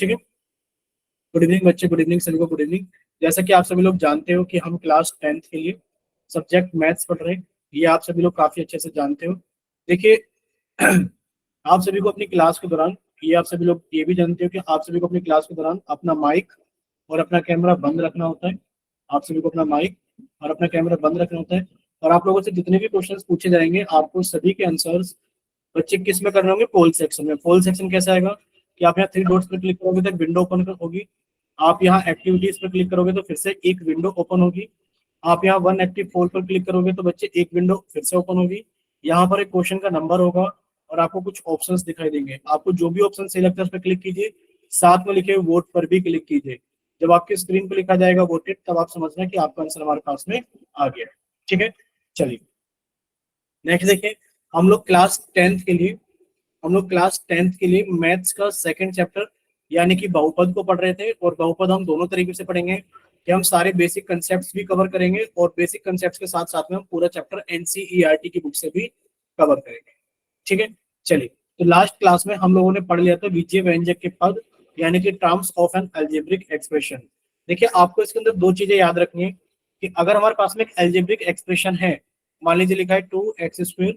ठीक है, good evening बच्चे, गुड इवनिंग सभी को, गुड इवनिंग। जैसा कि आप सभी लोग जानते हो कि हम क्लास 10th के लिए सब्जेक्ट मैथ्स पढ़ रहे हैं, ये आप सभी लोग काफी अच्छे से जानते हो। देखिए आप सभी को अपनी क्लास के दौरान, ये आप सभी लोग ये भी जानते हो कि आप सभी को अपनी क्लास के दौरान अपना माइक और अपना कैमरा बंद रखना होता है। आप सभी को अपना माइक और अपना कैमरा बंद रखना होता है। और आप लोगों से जितने भी क्वेश्चंस पूछे जाएंगे आपको सभी के आंसर्स बच्चे किस में करने होंगे, पोल सेक्शन में। पोल सेक्शन कैसा आएगा कि आप यहाँ थ्री डॉट्स पर क्लिक करोगे तो विंडो ओपन होगी, आप यहाँ एक्टिविटीज पर क्लिक करोगे तो फिर से एक विंडो ओपन होगी, आप यहाँ वन एक्टिव पोल पर क्लिक करोगे तो बच्चे एक विंडो फिर से ओपन होगी। यहाँ पर एक क्वेश्चन का नंबर होगा और आपको कुछ ऑप्शंस दिखाई देंगे, आपको जो भी ऑप्शन सही लगता है उस पर क्लिक कीजिए, साथ में लिखे वोट पर भी क्लिक कीजिए। जब आपकी स्क्रीन पर लिखा जाएगा वोटेड, तब आप समझना कि आपका आंसर हमारे पास में आ गया। ठीक है, चलिए नेक्स्ट देखिए। हम लोग क्लास टेंथ के लिए मैथ्स का सेकंड चैप्टर यानी कि बहुपद को पढ़ रहे थे। और बहुपद हम दोनों तरीके से पढ़ेंगे कि हम सारे बेसिक कंसेप्ट्स भी कवर करेंगे और बेसिक कंसेप्ट्स के साथ साथ में हम पूरा चैप्टर एनसीईआरटी की बुक से भी कवर करेंगे। ठीक है, चलिए तो लास्ट क्लास में हम लोगों ने पढ़ लिया था विजय व्यंजक के पद यानी कि terms of N algebraic expression. देखिए आपको इसके अंदर दो चीजें याद रखनी है कि अगर हमारे पास में एक अलजेब्रिक एक्सप्रेशन है, मान लीजिए लिखा है 2x²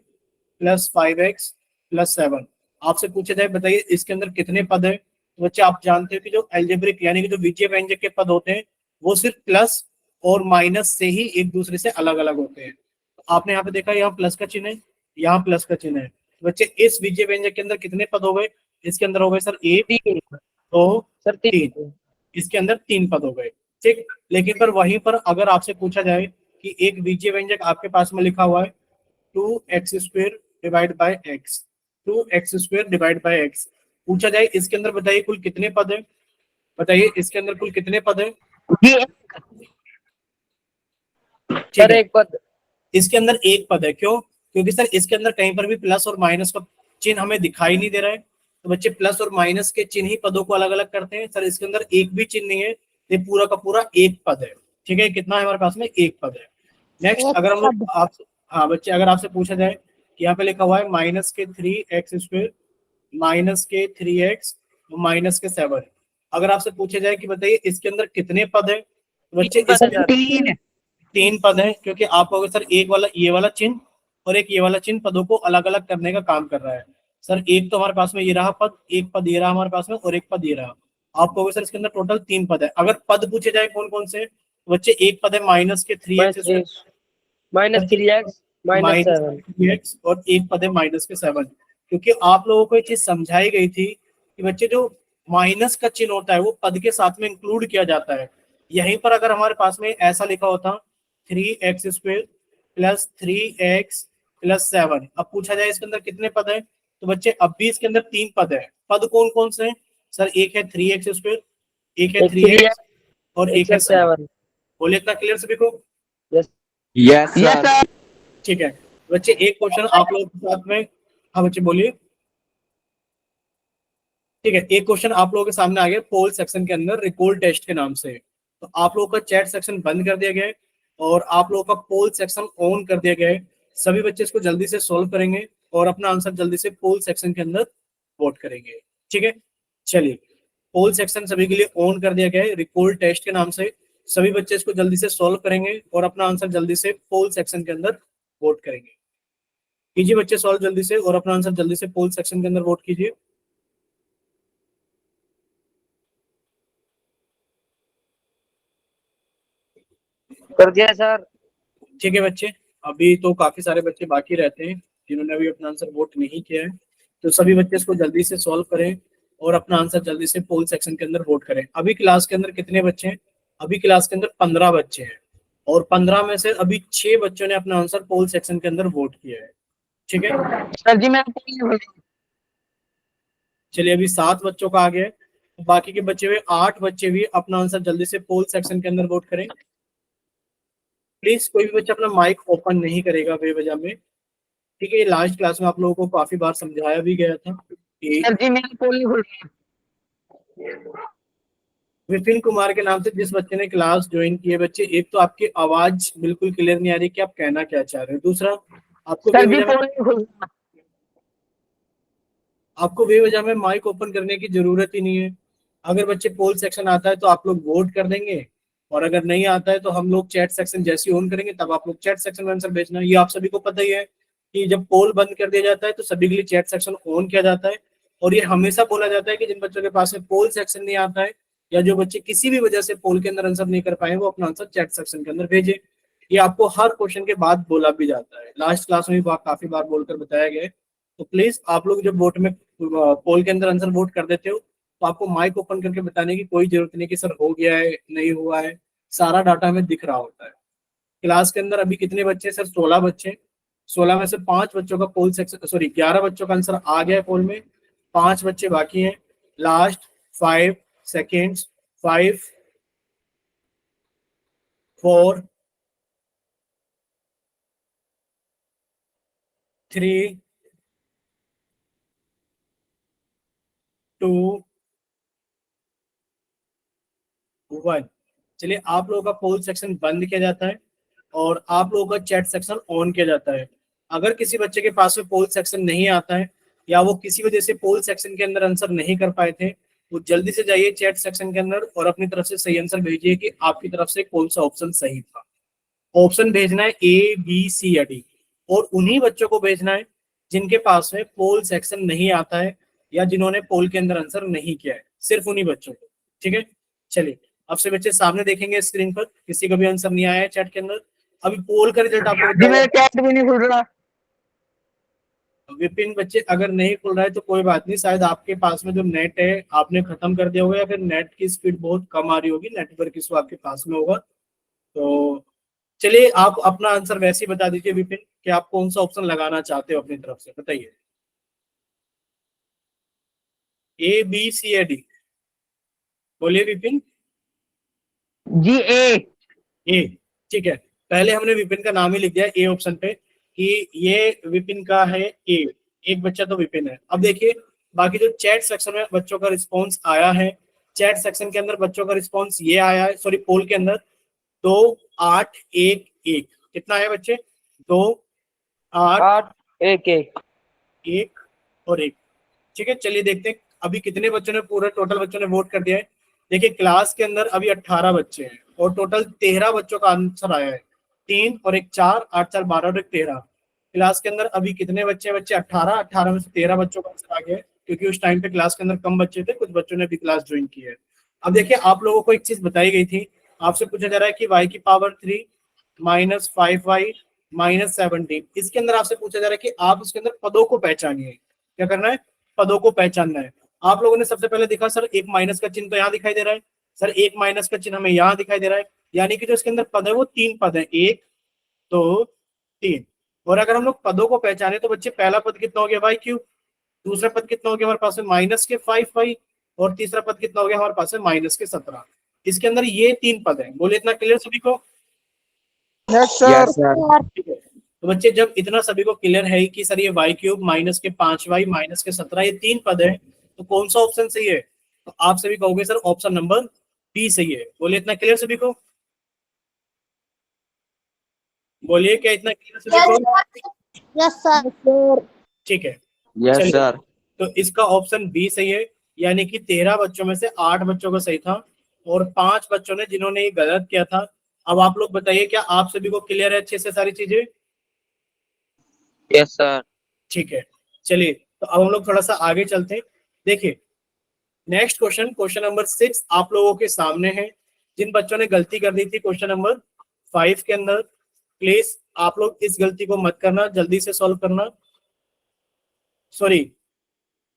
+ 5x + 7, आपसे पूछा जाए बताइए इसके अंदर कितने पद है, तो बच्चे आप जानते हो कि जो अलजेब्रिक यानी कि जो विजय व्यंजक के पद होते हैं वो सिर्फ प्लस और माइनस से ही एक दूसरे से अलग अलग होते हैं। तो आपने यहाँ पे देखा यहाँ प्लस का चिन्ह है, यहाँ प्लस का चिन्ह है, तो बच्चे इस विजय व्यंजक के अंदर कितने पद हो गए, इसके अंदर हो गए सर एक, दो, सर तीन, इसके अंदर तीन पद हो गए। ठीक, लेकिन पर वहीं पर अगर आपसे पूछा जाए कि एक विजय व्यंजक आपके पास में लिखा हुआ है 2x² divide by x, 2x² divide by x, पूछा जाए इसके अंदर बताइए कुल कितने पद है, बताइए इसके अंदर कुल कितने पद है। ये ठीक सर है, एक पद, इसके अंदर एक पद है, क्यों, क्योंकि सर इसके अंदर कहीं पर भी प्लस और माइनस का चिन्ह हमें दिखाई नहीं दे रहा है। तो बच्चे प्लस और माइनस के चिन्ह ही पदों को अलग अलग करते हैं। सर इसके अंदर एक भी चिन्ह नहीं है, ये पूरा का पूरा एक पद है। ठीक है, कितना है हमारे पास में, एक पद है। नेक्स्ट अगर हम लोग आप, हाँ बच्चे अगर आपसे पूछा जाए कि यहाँ पे लिखा हुआ है -3x², -3x, -7, अगर आपसे पूछा जाए कि बताइए इसके अंदर कितने पद है, तो बच्चे तीन पद है इसमें सर। तीन पद है, क्योंकि आप कहोगे सर एक वाला ये वाला चिन्ह और एक ये वाला चिन्ह पदों को अलग अलग करने का काम कर रहा है। सर एक तो हमारे पास में ये रहा पद, एक पद ये रहा हमारे पास में और एक पद ये रहा, आप कहोगे सर इसके अंदर टोटल तीन पद है। अगर पद पूछे जाए कौन कौन से, तो बच्चे एक पद है -3x², -3x, -7। -3x और एक पद है -7। क्योंकि आप लोगों को ये चीज समझाई गई थी कि बच्चे जो माइनस का चिन्ह होता है वो पद के साथ में इंक्लूड किया जाता है। यहीं पर अगर हमारे पास में ऐसा लिखा होता 3x² + 3x + 7, अब पूछा जाए इसके अंदर कितने पद है, तो बच्चे अब भी इसके अंदर तीन पद है। पद कौन कौन से हैं, सर एक है 3x², एक है एक 3x 3x, और एक एक है है 7। 7। बोले इतना क्लियर सभी को। Yes yes sir. ठीक है बच्चे, एक क्वेश्चन आप लोगों के साथ में, हाँ बच्चे बोलिए। ठीक है, एक क्वेश्चन आप लोगों के सामने आ गया पोल सेक्शन के अंदर रिकॉल टेस्ट के नाम से। तो आप लोगों का चैट सेक्शन बंद कर दिया गया है और आप लोगों का पोल सेक्शन ऑन कर दिया गया है। सभी बच्चे इसको जल्दी से सॉल्व करेंगे और अपना आंसर जल्दी से पोल सेक्शन के अंदर वोट करेंगे। ठीक है, चलिए पोल सेक्शन सभी के लिए ऑन कर दिया गया है रिकॉल टेस्ट के नाम से। सभी बच्चे इसको जल्दी से सॉल्व करेंगे और अपना आंसर जल्दी से पोल सेक्शन के अंदर वोट करेंगे। कीजिए बच्चे सॉल्व जल्दी से और अपना आंसर जल्दी से पोल सेक्शन के अंदर वोट कीजिए। कर दिया सर। ठीक है बच्चे, अभी तो काफी सारे बच्चे बाकी रहते हैं जिन्होंने अभी अपना आंसर वोट नहीं किया है, तो सभी बच्चे इसको जल्दी से सॉल्व करें और अपना आंसर जल्दी से पोल सेक्शन के अंदर वोट करें। अभी क्लास के अंदर कितने बच्चे हैं, अभी क्लास के अंदर 15 बच्चे हैं और 15 में से अभी 6 बच्चों ने अपना आंसर पोल सेक्शन के अंदर वोट किया है। ठीक है, सर जी मैं चलिए अभी 7 बच्चों का आ गया है, बाकी के बचे हुए 8 बच्चे भी अपना आंसर जल्दी से पोल सेक्शन के अंदर वोट करें। प्लीज कोई भी बच्चा अपना माइक ओपन नहीं करेगा बेवजह में। ठीक है, ये लास्ट क्लास में आप लोगों को काफी बार समझाया भी गया था कि सर जी मेरा पोल नहीं खुल रहा। विपिन कुमार के नाम से जिस बच्चे ने क्लास ज्वाइन की है, बच्चे एक तो आपकी आवाज बिल्कुल क्लियर नहीं आ रही कि आप कहना क्या चाह रहे हो, दूसरा आपको सर जी बेवजह में, पोल नहीं खुल रहा। आपको बेवजह में माइक ओपन करने की जरूरत ही नहीं है। अगर बच्चे पोल सेक्शन आता है तो आप लोग वोट कर देंगे, और अगर नहीं आता है तो हम लोग चैट सेक्शन जैसे ऑन करेंगे तब आप लोग चैट सेक्शन में आंसर भेजना। ये आप सभी को पता ही है कि जब पोल बंद कर दिया जाता है तो सभी के लिए चैट सेक्शन ऑन किया जाता है। और ये हमेशा बोला जाता है कि जिन बच्चों के पास में पोल सेक्शन नहीं आता है, या जो बच्चे किसी भी वजह से पोल के अंदर आंसर नहीं कर पाए, वो अपना आंसर चैट सेक्शन के अंदर भेजे। ये आपको हर क्वेश्चन के बाद बोला भी जाता है, लास्ट क्लास में भी काफी बार बोलकर बताया गया है। तो प्लीज आप लोग जब वोट में पोल के अंदर आंसर वोट कर देते हो तो आपको माइक ओपन करके बताने की कोई जरूरत नहीं कि सर हो गया है नहीं हुआ है, सारा डाटा हमें दिख रहा होता है। क्लास के अंदर अभी कितने बच्चे सर? 16 बच्चे। 16 में से 5 बच्चों का पोल सेक्शन, सॉरी 11 बच्चों का आंसर आ गया है पोल में, 5 बच्चे बाकी हैं। Last 5 seconds, 5 4 3 2 1। चलिए आप लोगों का पोल सेक्शन बंद किया जाता है और आप लोगों का चैट सेक्शन ऑन किया जाता है। अगर किसी बच्चे के पास में पोल सेक्शन नहीं आता है, या वो किसी वजह से पोल सेक्शन के अंदर आंसर नहीं कर पाए थे, तो जल्दी से जाइए चैट सेक्शन के अंदर और अपनी तरफ से सही आंसर भेजिए कि आपकी तरफ से कौन सा ऑप्शन सही था। ऑप्शन भेजना है ए बी सी या डी, और उन्हीं बच्चों को भेजना है जिनके पास में पोल सेक्शन नहीं आता है या जिन्होंने पोल के अंदर आंसर नहीं किया है, सिर्फ उन्हीं बच्चों को। ठीक है, चलिए अब से बच्चे सामने देखेंगे स्क्रीन पर, किसी का भी आंसर नहीं आया है चैट के अंदर। अभी पोल का रिजल्ट आपको जी मेरा चैट भी नहीं खुल रहा। विपिन बच्चे अगर नहीं खुल रहा है तो कोई बात नहीं, शायद आपके पास में जो नेट है आपने खत्म कर दिया होगा, या फिर नेट की स्पीड बहुत कम आ रही होगी, नेटवर्क इशू आपके पास में होगा। तो चलिए आप अपना आंसर वैसे ही बता दीजिए विपिन कि आप कौन सा ऑप्शन लगाना चाहते हो अपनी तरफ से, बताइए। ए बी सी या डी? बोलिए विपिन। जी ए। ए, ठीक है। पहले हमने विपिन का नाम ही लिख दिया ए ऑप्शन पे कि ये विपिन का है ए, एक बच्चा तो विपिन है। अब देखिए बाकी जो चैट सेक्शन में बच्चों का रिस्पॉन्स आया है, चैट सेक्शन के अंदर बच्चों का रिस्पॉन्स ये आया है, सॉरी पोल के अंदर 2 8 1 1। कितना है बच्चे? 2 8 8 1 1। 1 और 1। ठीक है, चलिए देखते हैं अभी कितने बच्चों ने, पूरे टोटल बच्चों ने वोट कर दिया है। देखिए क्लास के अंदर अभी 18 बच्चे हैं और टोटल 13 बच्चों का आंसर आया है। 3 और 1 4, 8 4 12 और 1 13। क्लास के अंदर अभी कितने बच्चे हैं? बच्चे 18, 18 में से 13 बच्चों का आंसर आ गया है, क्योंकि उस टाइम पे क्लास के अंदर कम बच्चे थे, कुछ बच्चों ने भी क्लास ज्वाइन की है। अब देखिए आप लोगों को एक चीज बताई गई थी, आपसे पूछा जा रहा है कि y⁻³ -5y -17। इसके अंदर आपसे पूछा जा रहा है कि आप उसके अंदर पदों को पहचानिए। क्या करना है? पदों को पहचानना है। आप लोगों ने सबसे पहले देखा सर एक माइनस का चिन्ह तो यहाँ दिखाई दे रहा है, सर एक माइनस का चिन्ह हमें यहाँ दिखाई दे रहा है, यानी कि जो इसके अंदर पद है वो 3 पद है, 1 2 3। और अगर हम लोग पदों को पहचाने तो बच्चे पहला पद कितना हो गया y³, दूसरा पद कितना हो गया हमारे पास में -5y, और तीसरा पद कितना हो गया हमारे पास में -17। इसके अंदर ये 3 पद है। बोले इतना क्लियर सभी को? Yes sir. ठीक है, तो बच्चे जब इतना सभी को क्लियर है कि सर ये y³ -5y -17 ये 3 पद है, तो कौन सा ऑप्शन सही है? तो आप सभी कहोगे सर ऑप्शन नंबर बी सही है। बोलिए इतना क्लियर सभी को? बोलिए क्या इतना क्लियर सभी को? Yes sir. ठीक है, यस चलिए सर। तो इसका ऑप्शन बी सही है, यानी कि 13 बच्चों में से 8 बच्चों का सही था और 5 बच्चों ने जिन्होंने ये गलत किया था। अब आप लोग बताइए क्या आप सभी को क्लियर है अच्छे से सारी चीजें? Yes sir. ठीक है, चलिए तो अब हम लोग थोड़ा सा आगे चलते हैं। देखिए नेक्स्ट क्वेश्चन, क्वेश्चन नंबर 6 आप लोगों के सामने है। जिन बच्चों ने गलती कर दी थी क्वेश्चन नंबर 5 के अंदर, प्लीज आप लोग इस गलती को मत करना, जल्दी से सॉल्व करना। सॉरी,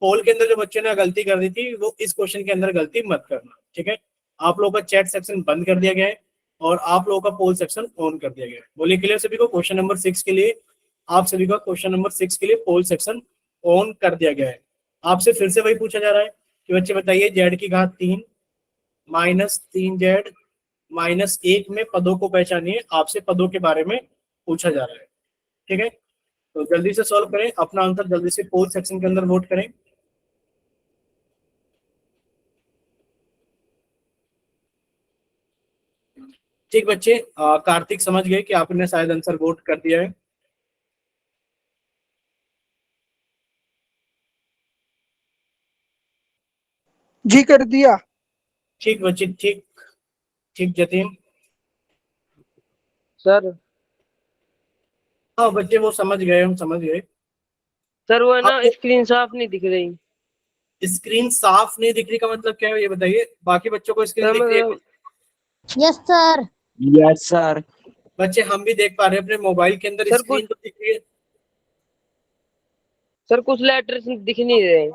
पोल के अंदर जो बच्चे ने गलती कर दी थी वो इस क्वेश्चन के अंदर गलती मत करना। ठीक है, आप लोगों का चैट सेक्शन बंद कर दिया गया है और आप लोगों का पोल सेक्शन ऑन कर दिया गया है। बोलिए क्लियर सभी को? क्वेश्चन नंबर 6 के लिए आप सभी का क्वेश्चन नंबर 6 के लिए पोल सेक्शन ऑन कर दिया गया है। आपसे फिर से वही पूछा जा रहा है कि बच्चे बताइए z⁻³ -3z -1 में पदों को पहचानिए। आपसे पदों के बारे में पूछा जा रहा है। ठीक है, तो जल्दी से सॉल्व करें, अपना आंसर जल्दी से पोल सेक्शन के अंदर वोट करें। ठीक बच्चे, कार्तिक समझ गए कि आपने शायद आंसर वोट कर दिया है। जी कर दिया। ठीक बच्चे, ठीक ठीक जतिन। सर हाँ बच्चे वो समझ गए, हम समझ गए। सर वो है ना, आपको स्क्रीन साफ नहीं दिख रही। स्क्रीन साफ नहीं दिख रही का मतलब क्या है ये बताइए? बाकी बच्चों को स्क्रीन सर दिख रही है? मतलब यस सर। Yes sir. बच्चे हम भी देख पा रहे हैं अपने मोबाइल के अंदर, सर स्क्रीन कुछ तो दिख रही है। सर कुछ लेटर्स दिख नहीं रहे।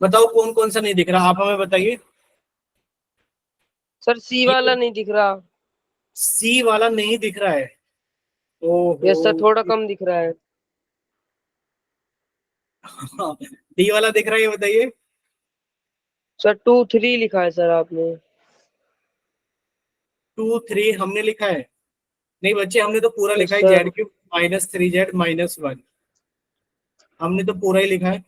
बताओ कौन कौन सा नहीं दिख रहा, आप हमें बताइए। सर सी वाला नहीं दिख रहा। सी वाला नहीं दिख रहा है? यस सर, ओहो। थोड़ा कम दिख रहा है। डी वाला दिख रहा है, ये बताइए। सर 2 3 लिखा है सर आपने। 2 3 हमने लिखा है? नहीं बच्चे, हमने तो पूरा यस लिखा है, सर। Z³ -3Z-1। हमने तो पूरा ही लिखा है।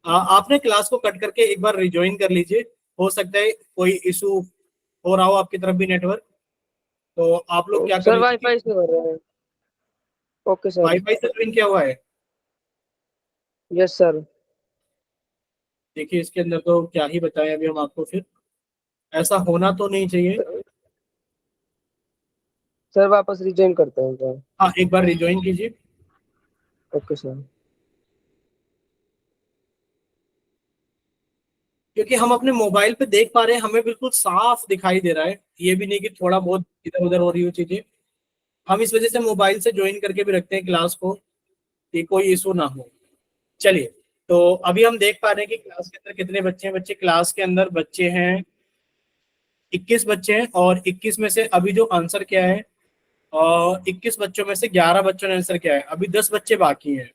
आपने क्लास को कट करके एक बार रिज्वाइन कर लीजिए। हो सकता है कोई इशू हो रहा हो आपकी तरफ भी नेटवर्क। तो आप लोग क्या कर सर लीजिए कि वाईफाई से हो रहा है। Okay sir. वाईफाई से ज्वाइन किया हुआ है? Yes sir. देखिए इसके अंदर तो क्या ही बताएं अभी हम आपको, फिर ऐसा होना तो नहीं चाहिए। सर वापस रिज्वाइन करते हैं सर। हाँ एक बार रिज्वाइन कीजिए। Okay sir. क्योंकि हम अपने मोबाइल पे देख पा रहे हैं, हमें बिल्कुल साफ दिखाई दे रहा है, ये भी नहीं कि थोड़ा बहुत इधर उधर हो रही हो चीजें। हम इस वजह से मोबाइल से ज्वाइन करके भी रखते हैं क्लास को, कि कोई इशू ना हो। चलिए, तो अभी हम देख पा रहे हैं कि क्लास के अंदर कितने बच्चे हैं। बच्चे क्लास के अंदर बच्चे हैं 21 बच्चे हैं, और 21 में से अभी जो आंसर किया है, और 21 बच्चों में से 11 बच्चों ने आंसर किया है, अभी 10 बच्चे बाकी हैं।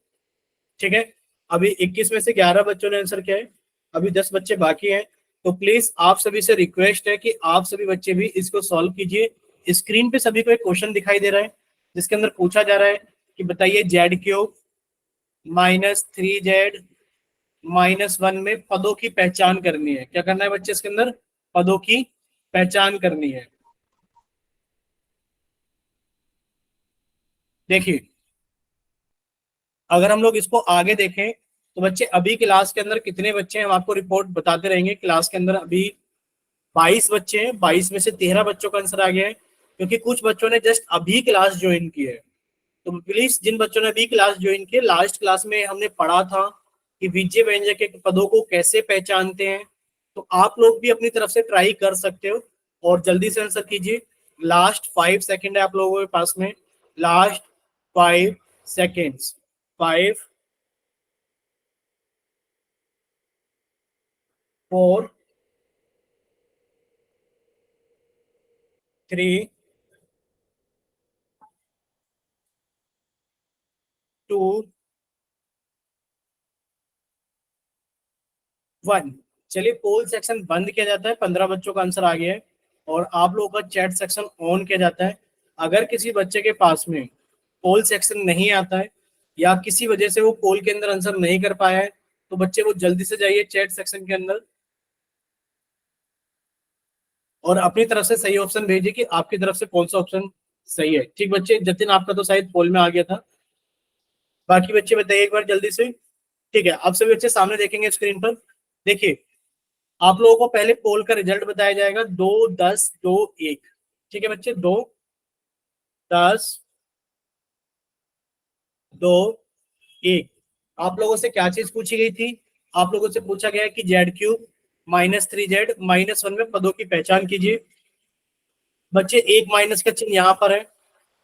ठीक है, अभी 21 में से 11 बच्चों ने आंसर किया है, अभी 10 बच्चे बाकी हैं। तो प्लीज आप सभी से रिक्वेस्ट है कि आप सभी बच्चे भी इसको सॉल्व कीजिए। स्क्रीन पे सभी को एक क्वेश्चन दिखाई दे रहा है, जिसके अंदर पूछा जा रहा है कि बताइए Z³ -3Z-1 में पदों की पहचान करनी है। क्या करना है बच्चे इसके अंदर? पदों की पहचान करनी है। देखिए, अगर हम लोग इसको आगे देखें तो बच्चे अभी क्लास के अंदर कितने बच्चे हैं हम आपको रिपोर्ट बताते रहेंगे। क्लास के अंदर अभी 22 बच्चे हैं, 22 में से 13 बच्चों का आंसर आ गया है, क्योंकि कुछ बच्चों ने जस्ट अभी क्लास ज्वाइन की है। तो प्लीज जिन बच्चों ने अभी क्लास ज्वाइन की है, लास्ट क्लास में हमने पढ़ा था कि विजय व्यंजक के पदों को कैसे पहचानते हैं। तो आप लोग भी अपनी तरफ से ट्राई कर सकते हो, और जल्दी से आंसर कीजिए। लास्ट 5 सेकेंड है आप लोगों के पास में। Last 5 seconds. 5 4 3 2 1। चलिए, पोल सेक्शन बंद किया जाता है, 15 बच्चों का आंसर आ गया है, और आप लोगों का चैट सेक्शन ऑन किया जाता है। अगर किसी बच्चे के पास में पोल सेक्शन नहीं आता है, या किसी वजह से वो पोल के अंदर आंसर नहीं कर पाया है, तो बच्चे वो जल्दी से जाइए चैट सेक्शन के अंदर, और अपनी तरफ से सही ऑप्शन भेजिए कि आपकी तरफ से कौन सा ऑप्शन सही है। ठीक बच्चे, जतिन आपका तो शायद पोल में आ गया था। बाकी बच्चे बताइए एक बार जल्दी से। ठीक है, आप सभी बच्चे सामने देखेंगे स्क्रीन पर। देखिए, आप लोगों को पहले पोल का रिजल्ट बताया जाएगा, 2 10 2 1। ठीक है बच्चे, 2 10 2 1। आप लोगों से क्या चीज पूछी गई थी? आप लोगों से पूछा गया है कि Z³ -3Z-1 में पदों की पहचान कीजिए। बच्चे एक माइनस का चिन्ह यहाँ पर है,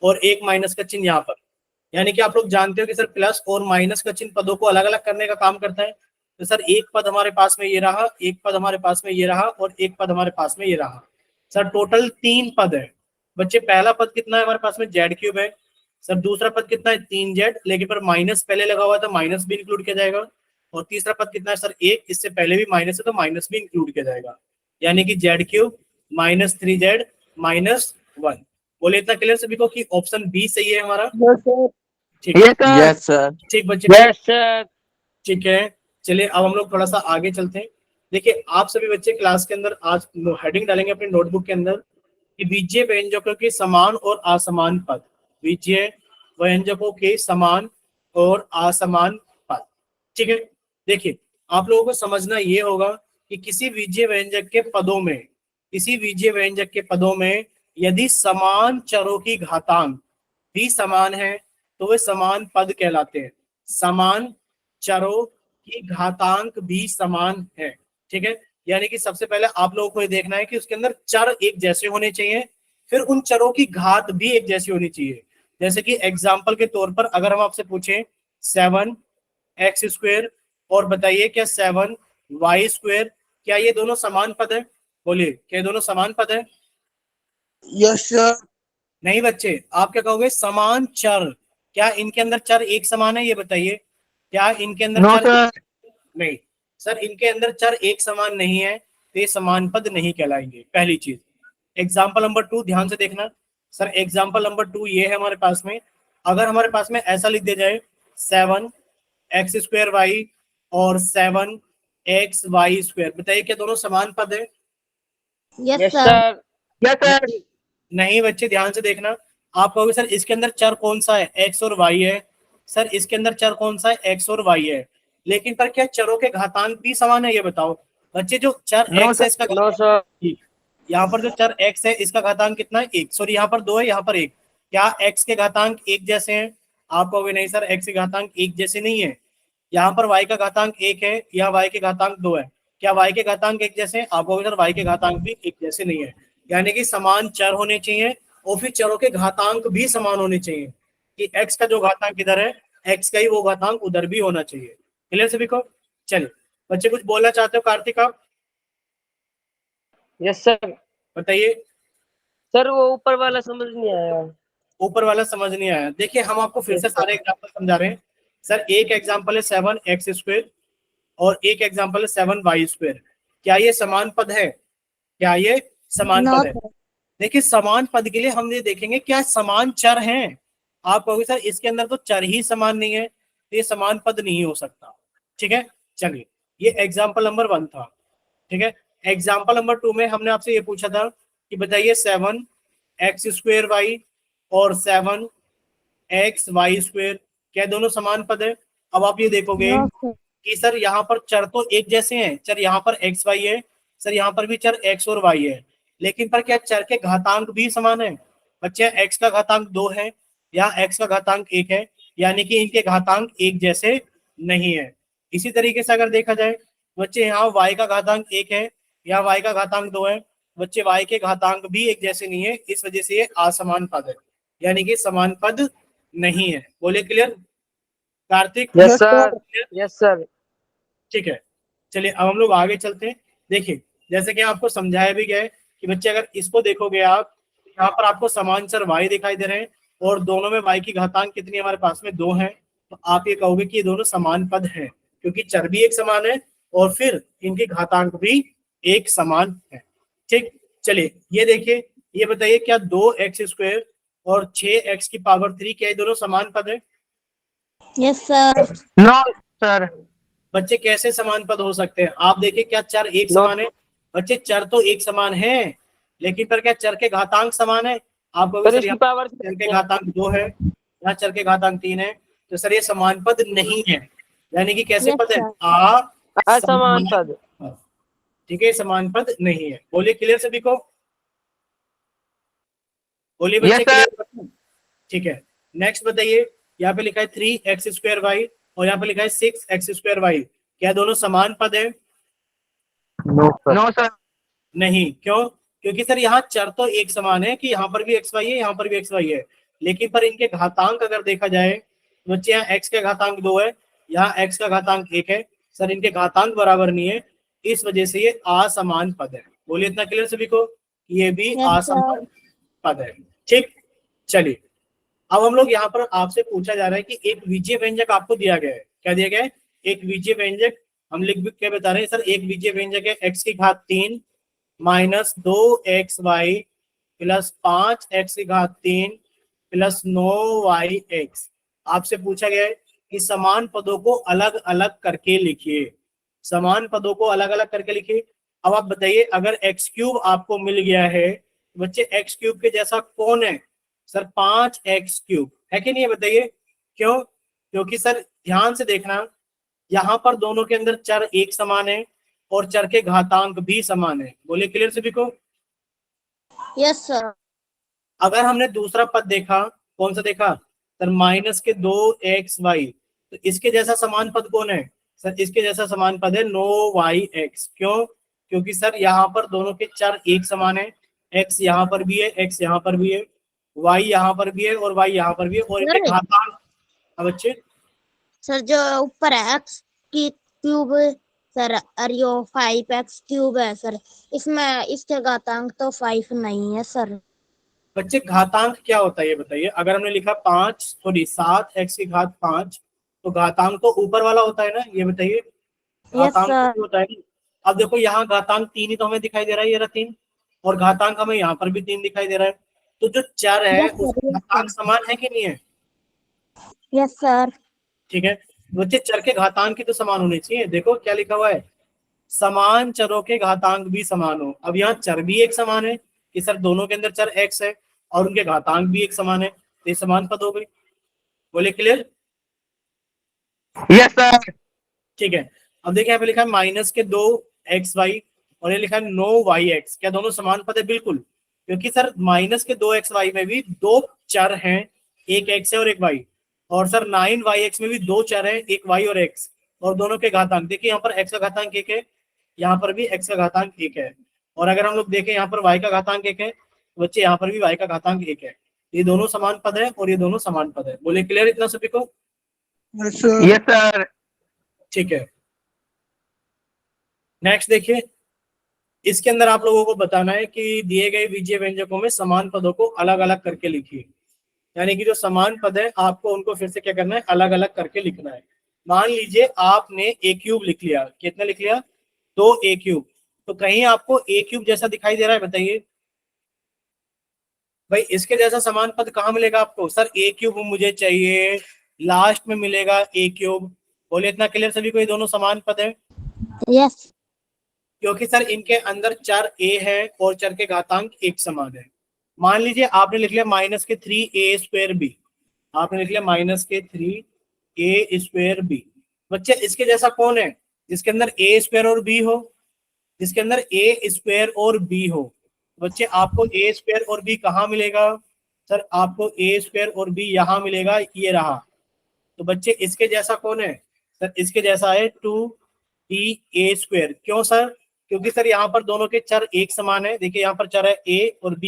और एक माइनस का चिन्ह यहाँ पर। यानी कि आप लोग जानते हो कि सर प्लस और माइनस का चिन्ह पदों को अलग अलग करने का काम करता है। तो सर एक पद हमारे पास में ये रहा, एक पद हमारे पास में ये रहा, और एक पद हमारे पास में ये रहा। सर टोटल 3 पद है। बच्चे पहला पद कितना है हमारे पास में? Z³ है। सर दूसरा पद कितना है? 3Z, लेकिन पर माइनस पहले लगा हुआ था, माइनस भी इंक्लूड किया जाएगा। और तीसरा पद कितना है सर? 1, इससे पहले भी माइनस है तो माइनस भी इंक्लूड किया जाएगा। यानी कि Z³ -3Z-1। बोले इतना क्लियर सभी को कि ऑप्शन बी सही है हमारा? Yes sir. ठीक है, यस सर। Yes sir. ठीक बच्चे, यस सर। ठीक है। चलिए अब हम लोग थोड़ा सा आगे चलते हैं। देखिए, आप सभी बच्चे क्लास के अंदर आज हेडिंग डालेंगे अपने नोटबुक के अंदर कि बीजीय व्यंजकों के समान और असमान पद। बीजीय व्यंजकों के समान और असमान पद। ठीक है, देखिए आप लोगों को समझना ये होगा कि किसी बीजीय व्यंजक के पदों में किसी बीजीय व्यंजक के पदों में यदि समान चरों की घातांक भी समान है तो वे समान पद कहलाते हैं। समान चरों की घातांक भी समान है, ठीक है। यानी कि सबसे पहले आप लोगों को ये देखना है कि उसके अंदर चर एक जैसे होने चाहिए, फिर उन चरों की घात भी एक जैसी होनी चाहिए। जैसे कि एग्जाम्पल के तौर पर अगर हम आपसे पूछें 7x² और बताइए क्या 7y², क्या ये दोनों समान पद है? बोलिए, क्या ये दोनों समान पद है? Yes sir. नहीं बच्चे, आप क्या कहोगे? समान चर। क्या इनके अंदर चर एक समान है? ये बताइए, क्या इनके अंदर नो चर सर। नहीं सर, इनके अंदर चर एक समान नहीं है तो ये समान पद नहीं कहलाएंगे, पहली चीज। एग्जाम्पल नंबर 2 ध्यान से देखना सर। एग्जाम्पल नंबर 2 ये है हमारे पास में। अगर हमारे पास में ऐसा लिख दिया जाए 7x² और 7xy², बताइए क्या दोनों समान पद है? Yes yes sir. Sir. Yes sir. नहीं बच्चे, ध्यान से देखना। आप कहोगे सर इसके अंदर चर कौन सा है? एक्स और वाई है। सर इसके अंदर चर कौन सा है? एक्स और वाई है। लेकिन पर क्या चरों के घातांक भी समान है? ये बताओ बच्चे। जो चर नो एक्स है इसका सर। No sir. यहाँ पर जो चर x है इसका घातांक कितना है? 1। सॉरी, यहाँ पर 2 है, यहाँ पर 1। क्या x के घातांक एक जैसे हैं? आप कहोगे नहीं सर, x के घातांक एक जैसे नहीं है। यहाँ पर y का घातांक 1 है, यहाँ y के घातांक 2 है। क्या y के घातांक एक जैसे हैं? आप कहोगे सर y के घातांक भी एक जैसे नहीं है। यानी कि समान चर होने चाहिए और फिर चरों के घातांक भी समान होने चाहिए कि x का जो घातांक इधर है, x का ही वो घातांक उधर भी होना चाहिए। क्लियर सभी को? चलिए बच्चे, कुछ बोलना चाहते हो कार्तिक आप? Yes sir. बताइए। सर वो ऊपर वाला समझ नहीं आया। ऊपर वाला समझ नहीं आया? देखिए हम आपको फिर से सारे एग्जांपल समझा रहे हैं सर। एक एग्जांपल है 7x² और एक एग्जांपल है 7y²। क्या ये समान पद है? क्या ये समान नो पद है? सर। देखिए समान पद के लिए हम ये देखेंगे क्या समान चर हैं। आप कहोगे सर इसके अंदर तो चर ही समान नहीं है तो ये समान पद नहीं हो सकता, ठीक है। चलिए, ये एग्जाम्पल नंबर 1 था, ठीक है। एग्जाम्पल नंबर 2 में हमने आपसे ये पूछा था कि बताइए 7x² और 7xy², क्या दोनों समान पद है? अब आप ये देखोगे नो सर। कि सर यहाँ पर चर तो एक जैसे हैं। चर यहाँ पर एक्स वाई है, सर यहाँ पर भी चर एक्स और वाई है। लेकिन पर क्या चर के घातांक भी समान है? बच्चे, एक्स का घातांक 2 है या एक्स का घातांक 1 है, यानी कि इनके घातांक एक जैसे नहीं है। इसी तरीके से अगर देखा जाए बच्चे, यहाँ y का घातांक 1 है, यहाँ y का घातांक 2 है। बच्चे y के घातांक भी एक जैसे नहीं है, इस वजह से ये असमान पद है, यानी कि समान पद नहीं है। बोले clear Kartik? Yes sir. Yes sir. ठीक है। चलिए अब हम लोग आगे चलते हैं। देखिए जैसे कि आपको समझाया भी गया है कि बच्चे अगर इसको देखोगे आप, यहाँ पर आपको समान चर y दिखाई दे रहे हैं और दोनों में y की घातांक कितनी हमारे पास में 2 है, तो आप ये कहोगे कि ये दोनों समान पद हैं क्योंकि चर भी एक समान है और फिर इनके घातांक भी एक समान है, ठीक। चलिए ये देखिए, ये बताइए क्या 2x² और 6x⁻³ क्या ये दोनों समान पद है? Yes sir. No sir. बच्चे कैसे समान पद हो सकते हैं? आप देखिए क्या चर एक नो। समान है? बच्चे चर तो एक समान है, लेकिन पर क्या चर के घातांक समान है? आप कहोगे सर सर इसकी यहाँ पावर चर के घातांक 2 है, यहाँ चर के घातांक 3 है, तो सर ये समान पद नहीं है। यानी कि कैसे यस पद है? सर। असमान पद। पद। ठीक है, समान पद नहीं है। बोलिए क्लियर सभी को? बोलिए बच्चे, यस सर। क्लियर? ठीक है। नेक्स्ट बताइए, यहाँ पे लिखा है 3x² और यहाँ पे लिखा है 6x²। क्या दोनों समान पद है? No sir. नहीं। क्यों? क्योंकि सर यहाँ चर तो एक समान है कि यहाँ पर भी एक्स वाई है, यहाँ पर भी एक्स वाई है, लेकिन पर इनके घातांक अगर देखा जाए तो बच्चे यहाँ एक्स के घातांक 2 है, यहाँ एक्स का घातांक 1 है। सर इनके घातांक बराबर नहीं है, इस वजह से ये असमान पद है। बोलिए इतना क्लियर सभी को? ये भी यस सर। असमान पद है, ठीक। चलिए अब हम लोग यहाँ पर आपसे पूछा जा रहा है कि एक बीजीय व्यंजक आपको दिया गया है। क्या दिया गया है? एक बीजीय व्यंजक। हम लिख के बता रहे हैं सर, एक बीजीय व्यंजक है x⁻³ -2xy plus 5x⁻³ plus 9yx। आपसे पूछा गया है कि समान पदों को अलग अलग करके लिखिए। समान पदों को अलग अलग करके लिखिए। अब आप बताइए, अगर x³ आपको मिल गया है तो बच्चे x³ के जैसा कौन है? सर 5x³ है कि नहीं है? बताइए क्यों? क्योंकि सर ध्यान से देखना, यहाँ पर दोनों के अंदर चर एक समान है और चर के घातांक भी समान है। बोलिए क्लियर सभी को? Yes, sir. अगर हमने दूसरा पद देखा, कौन सा देखा सर, माइनस के 2xy, तो इसके जैसा समान पद कौन है सर, इसके जैसा समान पद है 9yx। क्यों? क्योंकि सर यहाँ पर दोनों के चर एक समान है, x यहाँ पर भी है, x यहाँ पर भी है, y यहाँ पर भी है और y यहाँ पर भी है, और इनके सर, घातांक। अब बच्चे सर जो ऊपर है एक्स की क्यूब, सर और यो 5x³ है सर, इसमें इसके घातांक तो 5 नहीं है सर। बच्चे घातांक क्या होता है ये बताइए। अगर हमने लिखा 7 की घात 5, तो घातांक तो ऊपर वाला होता है ना, ये बताइए। यस घातांक तो सर। भी होता है ना। अब देखो यहाँ घातांक 3 ही तो हमें दिखाई दे रहा है, ये रहा 3, और घातांक हमें यहाँ पर भी 3 दिखाई दे रहा है। तो जो चर है यस सर। उसका यस घातांक सर। समान है कि नहीं है? Yes sir. ठीक है, बच्चे चर के घातांक की तो समान होने चाहिए। देखो क्या लिखा हुआ है, समान चरों के घातांक भी समान हो। अब यहाँ चर भी एक समान है कि सर दोनों के अंदर चर x है और उनके घातांक भी एक समान है, तो ये समान पद हो गई। बोले क्लियर? Yes sir. ठीक है। अब देखिए यहाँ पे लिखा है -2xy और ये लिखा है 9yx, क्या दोनों समान पद है? बिल्कुल, क्योंकि सर -2xy में भी दो चर हैं, एक x है और एक y, और सर 9yx में भी दो चर हैं, एक y और x, और दोनों के घातांक देखिए, यहाँ पर x का घातांक 1 है, यहाँ पर भी x का घातांक 1 है, और अगर हम लोग देखें यहाँ पर y का घातांक 1 है, तो बच्चे यहाँ पर भी y का घातांक 1 है। ये दोनों समान पद है और ये दोनों समान पद है। बोले क्लियर इतना सभी को? Yes sir. ठीक है, नेक्स्ट देखिए। इसके अंदर आप लोगों को बताना है कि दिए गए बीजीय व्यंजकों में समान पदों को अलग अलग करके लिखिए। यानी कि जो समान पद है आपको उनको फिर से क्या करना है, अलग अलग करके लिखना है। मान लीजिए आपने ए क्यूब लिख लिया, कितना लिख लिया? 2a³। तो कहीं आपको a³ जैसा दिखाई दे रहा है? बताइए भाई, इसके जैसा समान पद कहाँ मिलेगा आपको? सर a³ मुझे चाहिए, लास्ट में मिलेगा a³। बोले इतना क्लियर सभी को, ये दोनों समान पद है यस। क्योंकि सर इनके अंदर चर a है और चर के घातांक एक समान है। मान लीजिए आपने लिख लिया -3a²b, आपने लिख लिया -3a²b। बच्चे इसके जैसा कौन है जिसके अंदर a² और b हो? जिसके अंदर a² और b हो। बच्चे आपको a² और b कहाँ मिलेगा? सर आपको a² और b यहाँ मिलेगा, ये रहा। तो बच्चे इसके जैसा कौन है? सर इसके जैसा है 2a²। क्यों सर? क्योंकि सर यहाँ पर दोनों के चर एक समान है। देखिए यहाँ पर चर है a और b,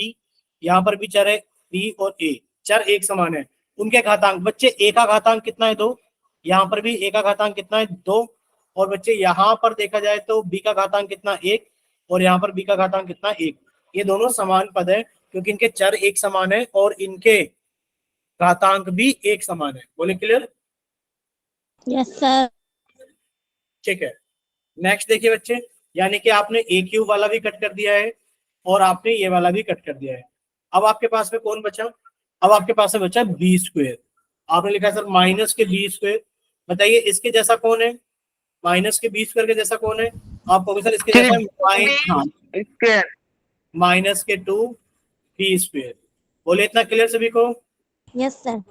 यहाँ पर भी चर है b और a, चर एक समान है। उनके घातांक बच्चे a का घातांक कितना है? 2। यहाँ पर भी a का घातांक कितना है? 2। और बच्चे यहाँ पर देखा जाए तो b का घातांक कितना? 1। और यहाँ पर b का घातांक कितना? 1। ये दोनों समान पद है क्योंकि इनके चर एक समान है और इनके घातांक भी एक समान है। बोले क्लियर? Yes sir. ठीक है, नेक्स्ट देखिए बच्चे। यानी कि आपने a³ वाला भी कट कर दिया है और आपने ये वाला भी कट कर दिया है। अब आपके पास में कौन बचा? अब आपके पास में बचा b²। आपने लिखा सर -b²। बताइए इसके जैसा कौन है? -b² के जैसा कौन है? आपको भी सर इसके जैसा हाँ, स्क्वायर। -2b²। बोले इतना क्लियर सभी को? Yes sir.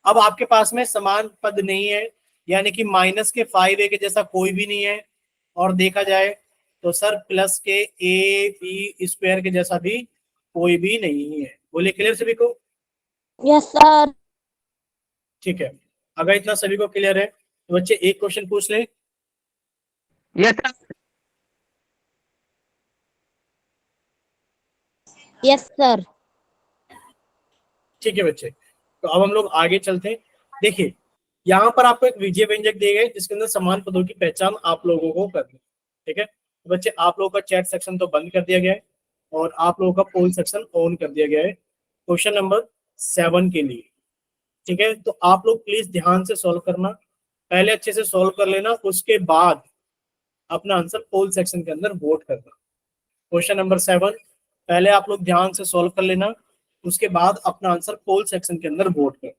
अब आपके पास में समान पद नहीं है, यानी कि -5a के जैसा कोई भी नहीं है, और देखा जाए तो सर +ab² के जैसा भी कोई भी नहीं है। बोलिए क्लियर सभी को? Yes sir. ठीक है, अगर इतना सभी को क्लियर है तो बच्चे एक क्वेश्चन पूछ ले। Yes sir. Yes sir. ठीक है बच्चे, तो अब हम लोग आगे चलते हैं। देखिए यहाँ पर आपको एक विजय व्यंजक दिए गए जिसके अंदर समान पदों की पहचान आप लोगों को करनी है। ठीक है, तो बच्चे आप लोगों का चैट सेक्शन तो बंद कर दिया गया है और आप लोगों का पोल सेक्शन ऑन कर दिया गया है क्वेश्चन नंबर 7 के लिए। ठीक है, तो आप लोग प्लीज ध्यान से सॉल्व करना, पहले अच्छे से सॉल्व कर लेना, उसके बाद अपना आंसर पोल सेक्शन के अंदर वोट करना। क्वेश्चन नंबर 7 पहले आप लोग ध्यान से सॉल्व कर लेना, उसके बाद अपना आंसर पोल सेक्शन के अंदर वोट करना।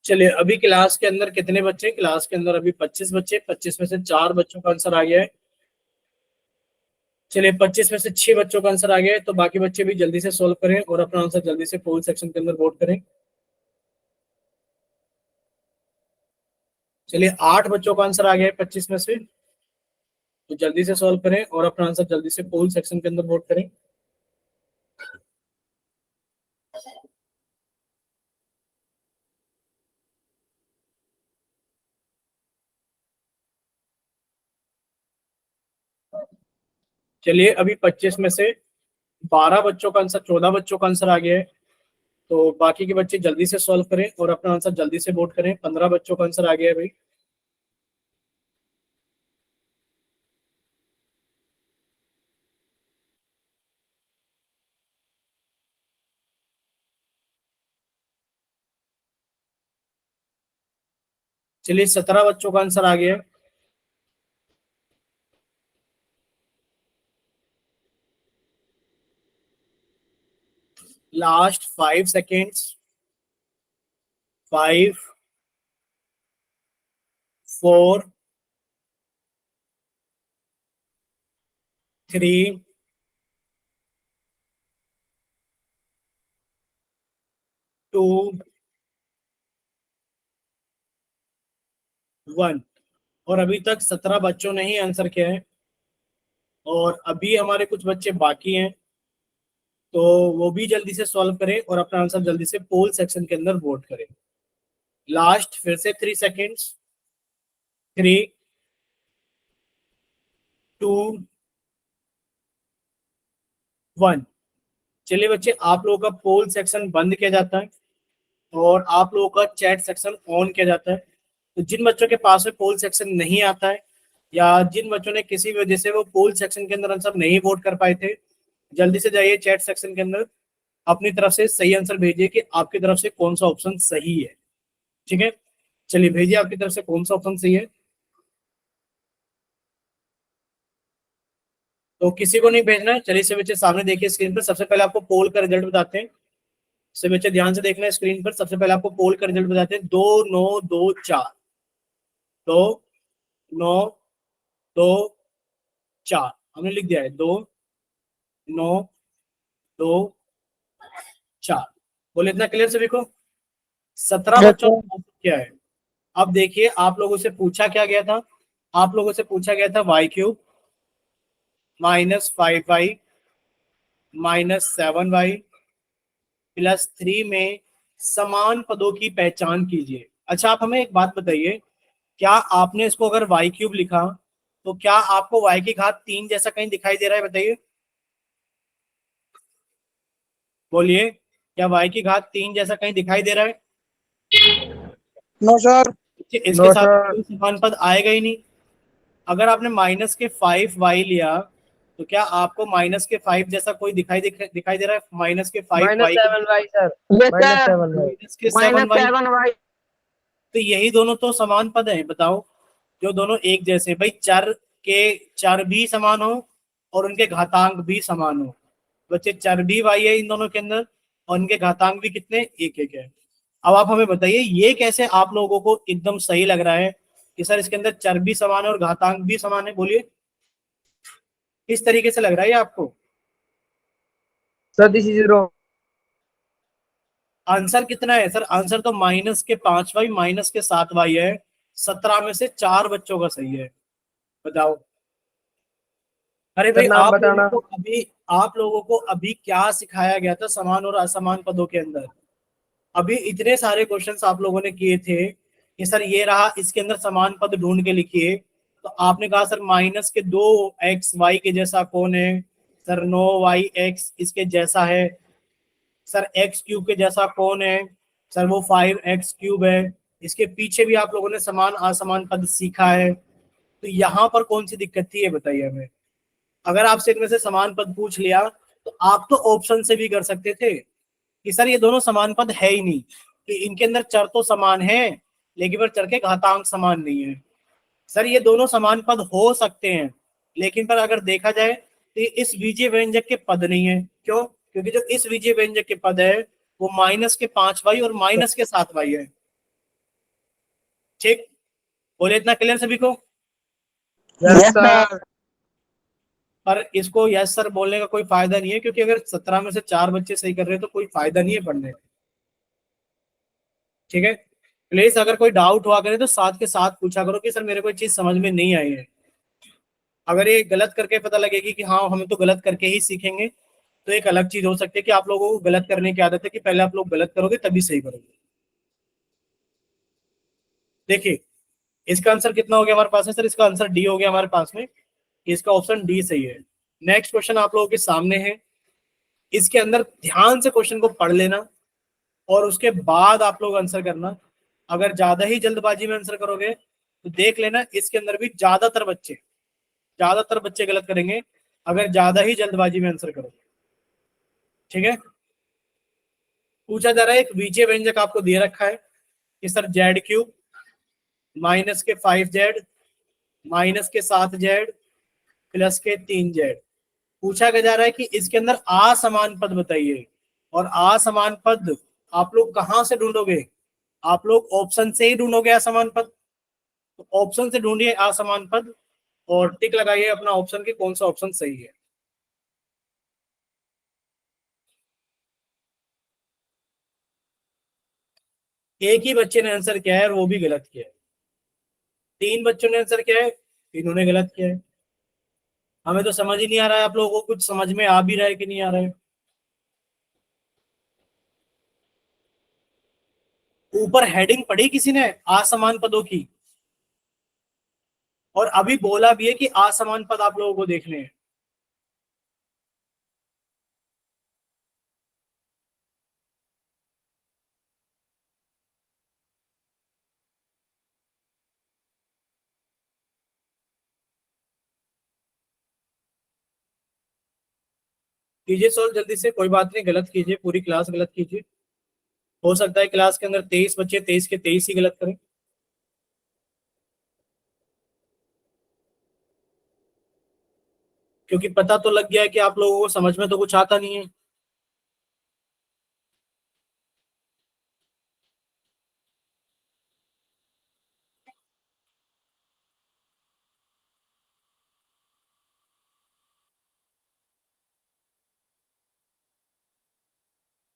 चलिए अभी क्लास के अंदर कितने बच्चे? क्लास के अंदर अभी 25 बच्चे, 25 में से 4 बच्चों का आंसर आ गया है। चलिए 25 में से 6 बच्चों का आंसर आ गया है, तो बाकी बच्चे भी जल्दी से सोल्व करें और अपना आंसर जल्दी से पोल सेक्शन के अंदर वोट करें। चलिए 8 बच्चों का आंसर आ गया है 25 में से, तो जल्दी से सॉल्व करें और अपना आंसर जल्दी से पोल सेक्शन के अंदर वोट करें। चलिए अभी 25 में से 12 बच्चों का आंसर, 14 बच्चों का आंसर आ गया है, तो बाकी के बच्चे जल्दी से सॉल्व करें और अपना आंसर जल्दी से वोट करें। 15 बच्चों का आंसर आ गया है भाई। चलिए 17 बच्चों का आंसर आ गया है। Last 5 seconds. 5, 4, 3, 2, 1। और अभी तक 17 बच्चों ने ही आंसर किया है और अभी हमारे कुछ बच्चे बाकी हैं, तो वो भी जल्दी से सॉल्व करें और अपना आंसर जल्दी से पोल सेक्शन के अंदर वोट करें। लास्ट फिर से 3 सेकेंड्स। 3, 2, 1। चलिए बच्चे, आप लोगों का पोल सेक्शन बंद किया जाता है और आप लोगों का चैट सेक्शन ऑन किया जाता है। तो जिन बच्चों के पास में पोल सेक्शन नहीं आता है या जिन बच्चों ने किसी वजह से वो पोल सेक्शन के अंदर आंसर नहीं वोट कर पाए थे, जल्दी से जाइए चैट सेक्शन के अंदर, अपनी तरफ से सही आंसर भेजिए कि आपकी तरफ से कौन सा ऑप्शन सही है। ठीक है, चलिए भेजिए आपकी तरफ से कौन सा ऑप्शन सही है। तो किसी को नहीं भेजना है। चलिए से बच्चे सामने देखिए स्क्रीन पर, सबसे पहले आपको पोल का रिजल्ट बताते हैं। से बच्चे ध्यान से देखना है स्क्रीन पर, सबसे पहले आपको पोल का रिजल्ट बताते हैं। 2, 9, 2, 4, 2, 9, 2, 4 हमने लिख दिया है। 2, 9, 2, 4। बोले इतना क्लियर सभी को? 17 बच्चों ने आंसर किया है। अब देखिए आप लोगों से पूछा क्या गया था? आप लोगों से पूछा गया था y³ -5y -7y +3 में समान पदों की पहचान कीजिए। अच्छा आप हमें एक बात बताइए, क्या आपने इसको अगर y³ लिखा तो क्या आपको y की घात 3 जैसा कहीं दिखाई दे रहा है? बताइए, बोलिए, क्या y की घात 3 जैसा कहीं दिखाई दे रहा है? No sir. इसके साथ कोई समान पद आएगा ही नहीं। अगर आपने -5y लिया तो क्या आपको -5 जैसा कोई दिखाई दे रहा है? -5y -7y sir. -7y। तो यही दोनों तो समान पद हैं, बताओ, जो दोनों एक जैसे। भाई चर के चर भी समान हो और उनके घातांक भी समान हो। बच्चे चर भी y है इन दोनों के अंदर और उनके घातांक भी कितने? एक एक है। अब आप हमें बताइए ये कैसे आप लोगों को एकदम सही लग रहा है कि सर इसके अंदर चर भी समान है और घातांक भी समान है? बोलिए किस तरीके से लग रहा है ये आपको? Sir this is wrong. Answer कितना है सर? आंसर तो -5y -7y है। 17 में से 4 बच्चों का सही है। बताओ। अरे भाई सर नाम बताना। आप लोगों को अभी क्या सिखाया गया था समान और असमान पदों के अंदर? अभी इतने सारे क्वेश्चंस आप लोगों ने किए थे कि सर ये रहा, इसके अंदर समान पद ढूंढ के लिखिए। तो आपने कहा सर -2x y के जैसा कौन है? सर 9y x इसके जैसा है। सर x³ के जैसा कौन है? सर वो 5x³ है। इसके पीछे भी आप लोगों ने समान असमान पद सीखा है। तो यहाँ पर कौन सी दिक्कत थी ये बताइए हमें। अगर आपसे इनमें से समान पद पूछ लिया तो आप तो ऑप्शन से भी कर सकते थे कि सर ये दोनों समान पद है ही नहीं, कि इनके अंदर चर तो समान है लेकिन पर चर के घातांक समान नहीं है। सर ये दोनों समान पद हो सकते हैं लेकिन पर अगर देखा जाए तो ये इस बीजीय व्यंजक के पद नहीं है। क्यों? क्योंकि जो इस बीजीय व्यंजक के पद है वो -5y और -7y है। ठीक, बोले इतना क्लियर सभी को? Yes sir. पर इसको यस सर बोलने का कोई फायदा नहीं है, क्योंकि अगर 17 में से 4 बच्चे सही कर रहे हैं तो कोई फायदा नहीं है पढ़ने का। ठीक है, प्लीज अगर कोई डाउट हुआ करे तो साथ के साथ पूछा करो कि सर मेरे को ये चीज समझ में नहीं आई है। अगर ये गलत करके पता लगेगी कि हाँ हम तो गलत करके ही सीखेंगे, तो एक अलग चीज हो सकती है कि आप लोगों को गलत करने की आदत है कि पहले आप लोग गलत करोगे तभी सही करोगे। देखिए इसका आंसर कितना हो गया हमारे पास में सर? इसका आंसर डी हो गया हमारे पास में, इसका ऑप्शन डी सही है। नेक्स्ट क्वेश्चन आप लोगों के सामने है, इसके अंदर ध्यान से क्वेश्चन को पढ़ लेना और उसके बाद आप लोग आंसर करना। अगर ज्यादा ही जल्दबाजी में आंसर करोगे तो देख लेना इसके अंदर भी ज्यादातर बच्चे गलत करेंगे अगर ज्यादा ही जल्दबाजी में आंसर करोगे। ठीक है, पूछा जा रहा है एक बीजीय व्यंजक आपको दे रखा है कि सर Z³ माइनस के 5Z माइनस के 7Z प्लस के 3Z। पूछा क्या जा रहा है कि इसके अंदर असमान पद बताइए, और असमान पद आप लोग कहां से ढूंढोगे? आप लोग ऑप्शन से ही ढूंढोगे असमान पद। तो ऑप्शन से ढूंढिए असमान पद और टिक लगाइए अपना ऑप्शन की कौन सा ऑप्शन सही है। एक ही बच्चे ने आंसर किया है और वो भी गलत किया है। 3 बच्चों ने आंसर किया है, तीनों ने गलत किया है। हमें तो समझ ही नहीं आ रहा है आप लोगों को कुछ समझ में आ भी रहा है कि नहीं आ रहा है। ऊपर हेडिंग पढ़ी किसी ने असमान पदों की, और अभी बोला भी है कि असमान पद आप लोगों को देखने हैं। कीजिए सॉल्व जल्दी से, कोई बात नहीं, गलत कीजिए, पूरी क्लास गलत कीजिए। हो सकता है क्लास के अंदर 23 बच्चे 23 के 23 ही गलत करें। क्योंकि पता तो लग गया है कि आप लोगों को समझ में तो कुछ आता नहीं है।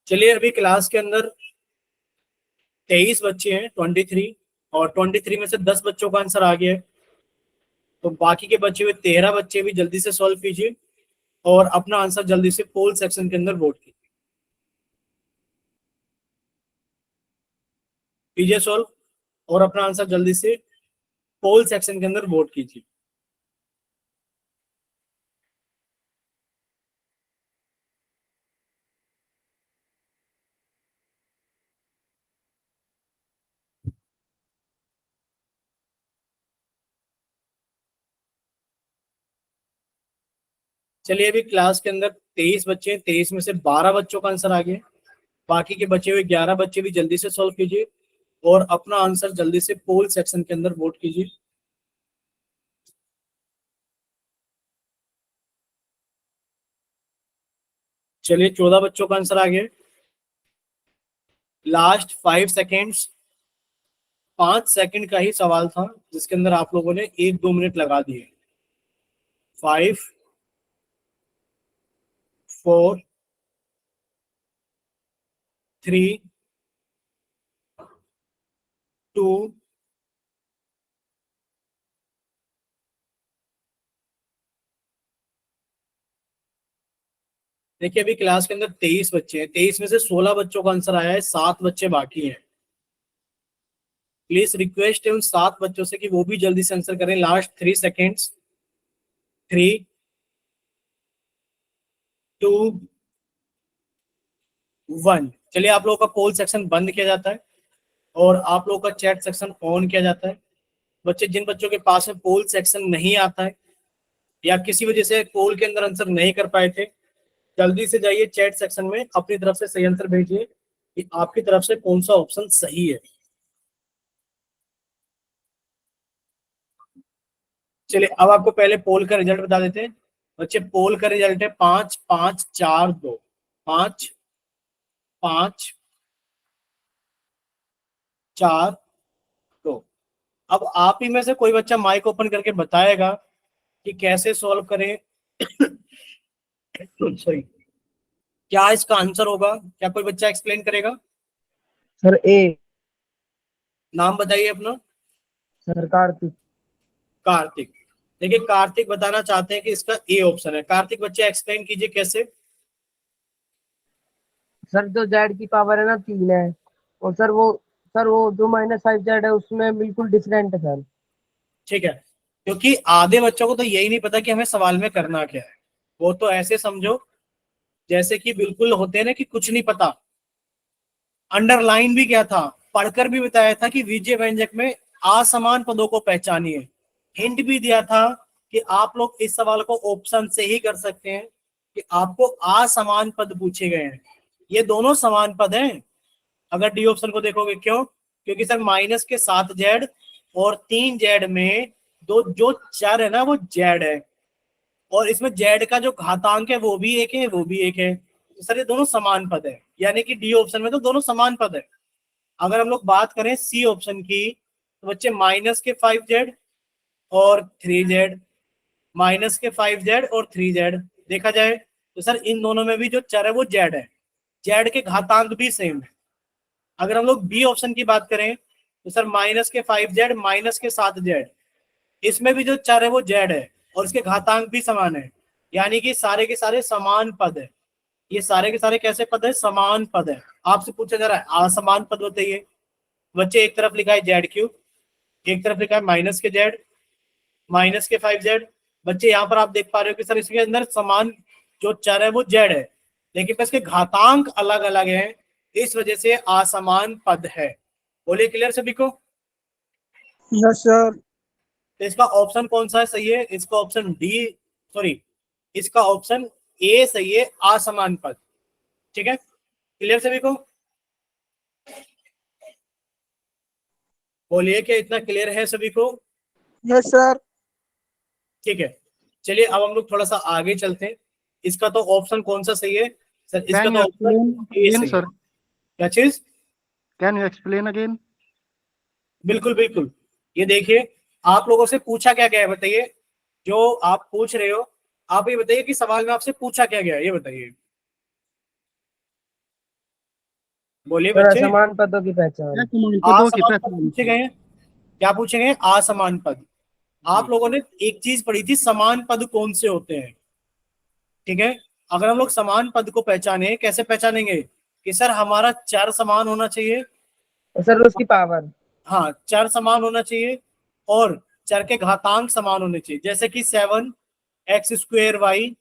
चलिए अभी क्लास के अंदर 23 बच्चे हैं, 23, और 23 में से 10 बच्चों का आंसर आ गया है। तो बाकी के बचे हुए 13 बच्चे भी जल्दी से सॉल्व कीजिए और अपना आंसर जल्दी से पोल सेक्शन के अंदर वोट कीजिए सॉल्व, और अपना आंसर जल्दी से पोल सेक्शन के अंदर वोट कीजिए। चलिए अभी क्लास के अंदर 23 बच्चे हैं, 23 में से 12 बच्चों का आंसर आ गया। बाकी के बचे हुए 11 बच्चे भी जल्दी से सॉल्व कीजिए और अपना आंसर जल्दी से पोल सेक्शन के अंदर वोट कीजिए। चलिए 14 बच्चों का आंसर आ गया। लास्ट 5 सेकेंड्स, 5 सेकंड का ही सवाल था जिसके अंदर आप लोगों ने 1-2 मिनट लगा दिए। 5 4 3 2 देखिए अभी क्लास के अंदर 23 बच्चे हैं, 23 में से 16 बच्चों का आंसर आया है, 7 बच्चे बाकी हैं। प्लीज रिक्वेस्ट है उन 7 बच्चों से कि वो भी जल्दी से आंसर करें। Last 3 seconds, 3 2 1। चलिए आप लोगों का पोल सेक्शन बंद किया जाता है और आप लोगों का चैट सेक्शन ऑन किया जाता है। बच्चे जिन बच्चों के पास में पोल सेक्शन नहीं आता है या किसी वजह से पोल के अंदर आंसर नहीं कर पाए थे, जल्दी से जाइए चैट सेक्शन में अपनी तरफ से सही आंसर भेजिए कि आपकी तरफ से कौन सा ऑप्शन सही है। चलिए अब आपको पहले पोल का रिजल्ट बता देते हैं। बच्चे पोल का रिजल्ट है 5-5-4-2, 5-5-4-2। अब आप ही में से कोई बच्चा माइक ओपन करके बताएगा कि कैसे सॉल्व करें। सॉरी, क्या इसका आंसर होगा? क्या कोई बच्चा एक्सप्लेन करेगा? सर ए। नाम बताइए अपना। सर कार्तिक। कार्तिक। देखिए कार्तिक बताना चाहते हैं कि इसका ए ऑप्शन है। कार्तिक बच्चे एक्सप्लेन कीजिए कैसे। सर जो जेड की पावर है ना 3 है, और सर वो जो -5 जेड है उसमें बिल्कुल डिफरेंट है सर। ठीक है, क्योंकि आधे बच्चों को तो यही नहीं पता कि हमें सवाल में करना क्या है। वो तो ऐसे समझो जैसे कि बिल्कुल होते हैं ना कि कुछ नहीं पता। अंडरलाइन भी क्या था, पढ़कर भी बताया था कि विजय व्यंजक में असमान पदों को पहचानिए। हिंट भी दिया था कि आप लोग इस सवाल को ऑप्शन से ही कर सकते हैं कि आपको असमान पद पूछे गए हैं। ये दोनों समान पद हैं अगर डी ऑप्शन को देखोगे। क्यों? क्योंकि सर -7 जेड और 3 जेड में दो जो चर है ना वो जेड है, और इसमें जेड का जो घातांक है वो भी एक है, वो भी एक है। तो सर ये दोनों समान पद है, यानी कि डी ऑप्शन में तो दोनों समान पद है। अगर हम लोग बात करें सी ऑप्शन की, तो बच्चे -5 जेड और 3 जेड, -5 जेड और 3 जेड देखा जाए तो सर इन दोनों में भी जो चर है वो जेड है। जेड के घातांक भी सेम है। अगर हम लोग बी ऑप्शन की बात करें तो सर -5 जेड -7 जेड, इसमें भी जो चर है वो जेड है और इसके घातांक भी समान है, यानी कि सारे के सारे समान पद है। ये सारे के सारे कैसे पद है? समान पद है। आपसे पूछा जा रहा है असमान पद बताइए। बच्चे एक तरफ लिखा है जेड क्यूब, एक तरफ लिखा है -के जेड -5 जेड। बच्चे यहाँ पर आप देख पा रहे हो कि सर इसके अंदर समान जो चर है वो जेड है, लेकिन इसके घातांक अलग अलग हैं, इस वजह से असमान पद है। बोलिए क्लियर सभी को? Yes sir. तो इसका ऑप्शन कौन सा है सही है? इसका ऑप्शन डी, सॉरी, इसका ऑप्शन ए सही है, असमान पद। ठीक है, क्लियर सभी को? बोलिए क्या इतना क्लियर है सभी को? Yes sir. ठीक है, चलिए अब हम लोग थोड़ा सा आगे चलते हैं। इसका तो ऑप्शन कौन सा सही है सर? इसका Can तो you option explain A again, सही है। sir? क्या चीज? Can you explain again? बिल्कुल बिल्कुल। ये देखिए, आप लोगों से पूछा क्या गया है बताइए। जो आप पूछ रहे हो, आप ये बताइए कि सवाल में आपसे पूछा क्या गया है, ये बताइए। बोलिए सर बच्चे। असमान पदों की पहचान। असमान पदों की असमान पद पहचान पूछे गए हैं। क्या पूछे गए? असमान पद। आप लोगों ने एक चीज पढ़ी थी, समान पद कौन से होते हैं। ठीक है, अगर हम लोग समान पद को पहचाने, कैसे पहचानेंगे? कि सर हमारा चर समान होना चाहिए। और सर उसकी पावर। हाँ, चर समान होना चाहिए और चर के घातांक समान होने चाहिए। जैसे कि 7x² y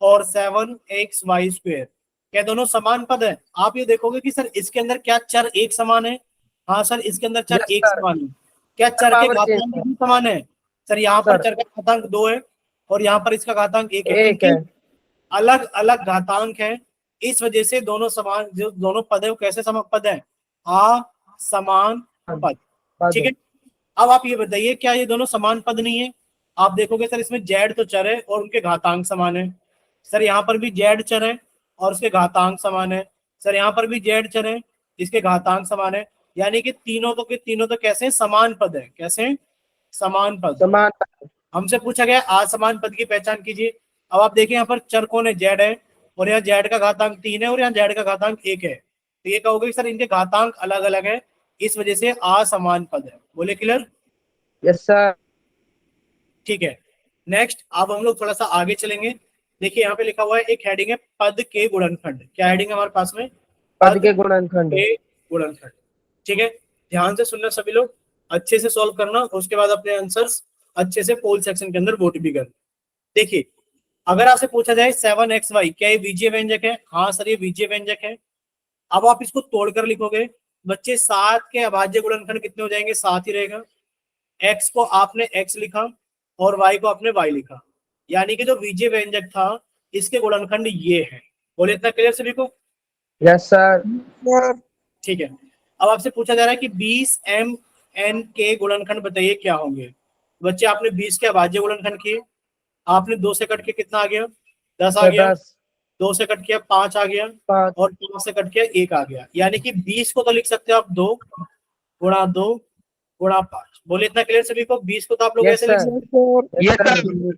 और 7xy², क्या दोनों समान पद है? आप ये देखोगे कि सर इसके अंदर क्या चर एक समान है? हाँ सर, इसके अंदर चर यस एक सर। समान है। क्या चर के पावर चेंज घातांक है। भी समान है? सर यहाँ पर सर चर का घातांक 2 है और यहाँ पर इसका घातांक 1 है। एक इनके है। अलग अलग घातांक है, इस वजह से दोनों समान, जो दोनों पद है वो कैसे समान पद है? असमान पद। ठीक पद। है, अब आप ये बताइए क्या ये दोनों समान पद नहीं है? आप देखोगे सर इसमें जेड तो चर है और उनके घातांक समान है। सर यहाँ पर भी जेड चर है और उसके घातांक समान है। सर यहाँ पर भी जेड चर है, इसके घातांक समान है। यानी कि तीनों तो के तीनों तो कैसे हैं? समान पद है। कैसे हैं? समान पद। समान पद। हमसे पूछा गया असमान पद की पहचान कीजिए। अब आप देखिए यहाँ पर चर कौन है? जेड है, और यहाँ जेड का घातांक 3 है और यहाँ जेड का घातांक 1 है। तो ये कहोगे कि सर इनके घातांक अलग अलग है, इस वजह से असमान पद है। बोले क्लियर? Yes sir. ठीक है, नेक्स्ट अब हम लोग थोड़ा सा आगे चलेंगे। देखिए यहाँ पे लिखा हुआ है, एक हेडिंग है पद के गुणनखंड। क्या हेडिंग है हमारे पास में? पद के गुणनखंड। के गुणनखंड। ठीक है, ध्यान से सुनना सभी लोग, अच्छे से सॉल्व करना, उसके बाद अपने आंसर्स अच्छे से पोल सेक्शन के अंदर वोट भी करना। देखिए, अगर आपसे पूछा जाए 7xy, क्या ये बीजीय व्यंजक है? हाँ सर, ये बीजीय व्यंजक है। अब आप इसको तोड़कर लिखोगे बच्चे, 7 के अभाज्य गुणनखंड कितने हो जाएंगे? 7 ही रहेगा। x को आपने x लिखा और y को आपने y लिखा, यानी कि जो बीजीय व्यंजक था इसके गुणनखंड ये है। बोले इतना क्लियर सभी को? Yes sir. ठीक है, अब आपसे पूछा जा रहा है कि 20mn के गुणनखंड बताइए क्या होंगे। बच्चे आपने 20 के अभाज्य गुणनखंड किए, आपने 2 से कट के कितना आ गया? 10 आ सर गया। 10। 2 से कट किया 5 आ गया, 5। और 5 से कट किया 1 आ गया। यानी कि 20 को तो लिख सकते हो आप 2 गुणा 2 गुणा 5। बोले इतना क्लियर सभी को? 20 को तो आप लोग यस ऐसे लिख सर, सकते यस सर,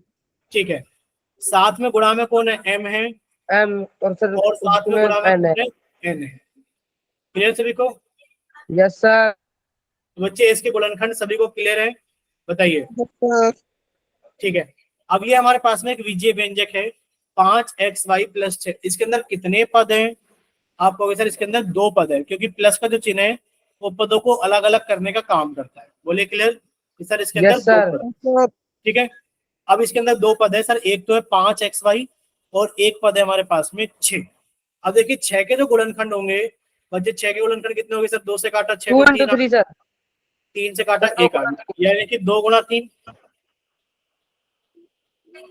ठीक है। साथ में गुणा में कौन है? m है, एम और सर और साथ में उसमें गुणा में एन है। कौन है? n है। क्लियर सभी को? यस सर, तो बच्चे इसके गुणनखंड सभी को क्लियर है? बताइए। ठीक है। अब ये हमारे पास में एक विजीय व्यंजक है 5xy प्लस 6। इसके अंदर कितने पद हैं? आप कहोगे सर इसके अंदर 2 पद है, क्योंकि प्लस का जो चिन्ह है वो पदों को अलग अलग करने का काम करता है। बोले क्लियर? सर इसके अंदर यस 2 सर, पद। ठीक है। अब इसके अंदर 2 पद है सर, एक तो है 5xy और एक पद है हमारे पास में 6। अब देखिए 6 के जो गुणनखंड होंगे बच्चे, 6 के गुणनखंड कितने होंगे सर? 2 से काटा 6 2 को इंटू 3 सर, 3 से काटा 1 आ गया, यानी कि 2 गुणा 3।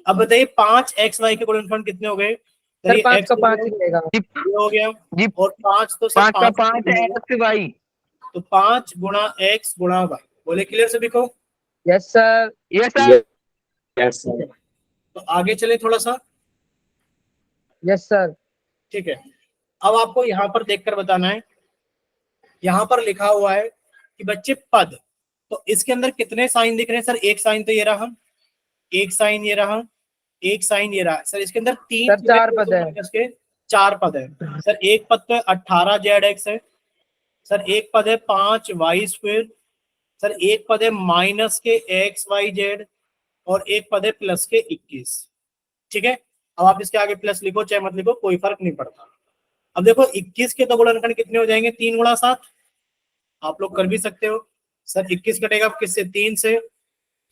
अब बताइए 5xy के गुणनखंड कितने हो गए? सर ये 5 x का हो 5 गया, ही मिलेगा ये हो गया, जी। और 5 तो सर 5 का 5 5 भाई। तो 5 गुणा x गुणा y। बोले क्लियर सभी को? Yes sir, yes sir. ठीक है। तो आगे चले थोड़ा सा। यस सर, ठीक है। अब आपको यहाँ पर देखकर बताना है, यहाँ पर लिखा हुआ है कि बच्चे पद, तो इसके अंदर कितने साइन दिख रहे हैं सर? एक साइन तो ये रहा, एक साइन ये रहा, एक साइन ये रहा। सर इसके अंदर 3 सर 4 पद है। माइनस के 4 पद है। सर एक पद तो 18z(x) है। सर एक पद है 5y²। सर एक पद है माइनस के xyz, और एक पद है प्लस के 21। ठीक है। अब आप इसके आगे प्लस लिखो चाहे मत लिखो, कोई फर्क नहीं पड़ता। अब देखो 21 के तो गुणनखंड कितने हो जाएंगे? 3 गुणा 7। आप लोग कर भी सकते हो। सर 21 कटेगा किससे? 3 से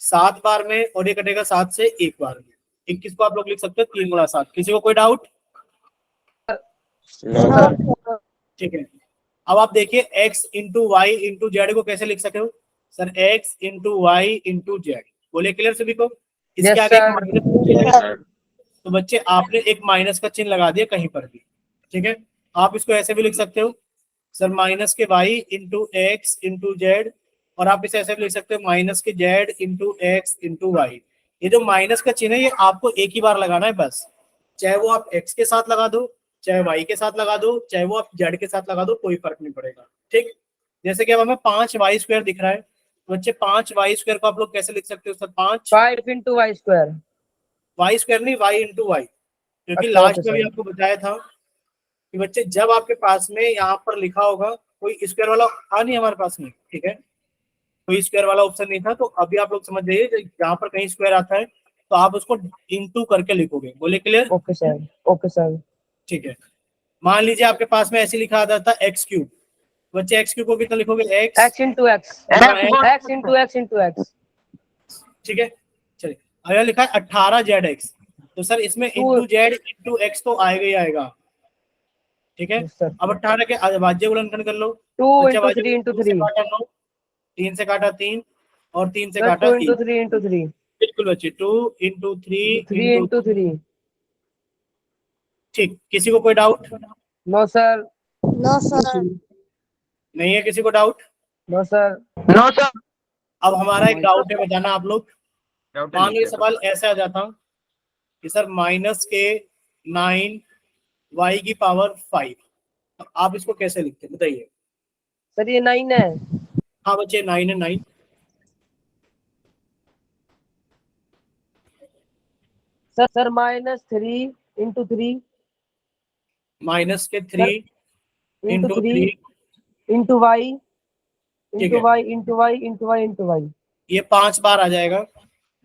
7 बार में, और ये कटेगा 7 से 1 बार में। 21 को आप लोग लिख सकते हो 3 गुणा 7। किसी को कोई डाउट? ठीक है। अब आप देखिए x into Y into Z को कैसे लिख सकते हो? Sir x into Y into Z. बोले क्लियर सभी को? इसके यस आगे एक सर, माइनस का चिन्ह है, तो बच्चे आपने एक माइनस का चिन्ह लगा दिया कहीं पर भी। ठीक है। आप इसको ऐसे भी लिख सकते हो सर, माइनस के Y into X into Z, और आप इसे ऐसे भी लिख सकते हो माइनस के Z into X into Y. ये जो माइनस का चिन्ह है ये आपको एक ही बार लगाना है बस, चाहे वो आप एक्स के साथ लगा दो, चाहे वाई के साथ लगा दो, चाहे वो आप जेड के साथ लगा दो, कोई फर्क नहीं पड़ेगा। ठीक। जैसे कि अब हमें 5y² दिख रहा है, तो बच्चे 5y² को आप लोग कैसे लिख सकते हो sir? 5 into Y square. y² नहीं, y इंटू वाई, क्योंकि अच्छा ओके लास्ट में भी सर, आपको बताया था कि बच्चे जब आपके पास में यहाँ पर लिखा होगा, कोई स्क्वायर वाला था नहीं हमारे पास में, ठीक है, कोई स्क्वायर वाला ऑप्शन नहीं था, तो अभी आप लोग समझ जाइए यहाँ पर कहीं स्क्वायर आता है तो आप उसको इंटू करके लिखोगे। बोले clear? Okay sir, okay sir. ठीक है। मान लीजिए आपके पास में ऐसे लिखा आता था x³, बच्चे x³ को कितना लिखोगे? x x into x, x into X into x. ठीक है। चलिए, अगर लिखा है 18z(x), तो सर इसमें इंटू जेड इंटू एक्स तो आएगा ही आएगा। ठीक है। यस सर, अब 18 के अभाज्य गुणनखंड कर लो। 2 बच्चे इंटू अभाज्य 3 इंटू 3 से 3 काटा 9, 3 से काटा 3, और 3 से सर, काटा 2 इंटू 1। 3 इंटू 3, बिल्कुल बच्चे, 2 इंटू 3 3 इंटू। इंटू 3। ठीक। किसी को कोई doubt? No sir, no sir. नहीं है किसी को doubt? No sir, no sir. अब हमारा एक डाउट है, बताना आप लोग। मान लो ये सवाल ऐसे आ जाता कि सर माइनस के 9 y की पावर 5, आप इसको कैसे लिखते हैं बताइए? सर ये 9 है। हाँ बच्चे 9 है, 9। सर -3 इंटू 3 माइनस के 3 इंटू इंटू 3 3। इंटू वाई ठीक इंटू है, Y into Y into Y into Y. ये 5 बार आ जाएगा।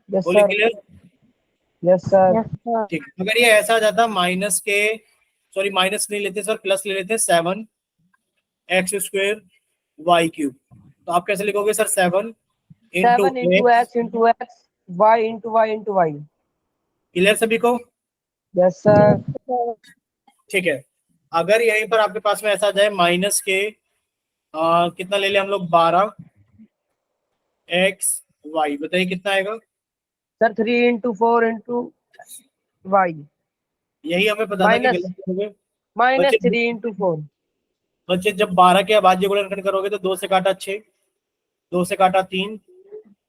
यस बोले सर, क्लियर? यस सर, ठीक है। अगर ये ऐसा आ जाता माइनस के, सॉरी माइनस नहीं लेते सर, प्लस ले लेते 7x² y³, तो आप कैसे लिखोगे sir? 7 into 7 into X into X, Y into Y into Y. Clear सभी को? यस सर, ठीक है। अगर यहीं पर आपके पास में ऐसा आ जाए माइनस के कितना ले ले हम लोग? 12x(y), बताइए कितना आएगा? सर 3 इंटू 4 इंटू वाई, यही हमें बताना कि माइनस गलत करोगे। -3 इंटू 4। बच्चे जब 12 के अभाज्य गुणनखंड करोगे तो 2 से काटा 6, 2 से काटा 3,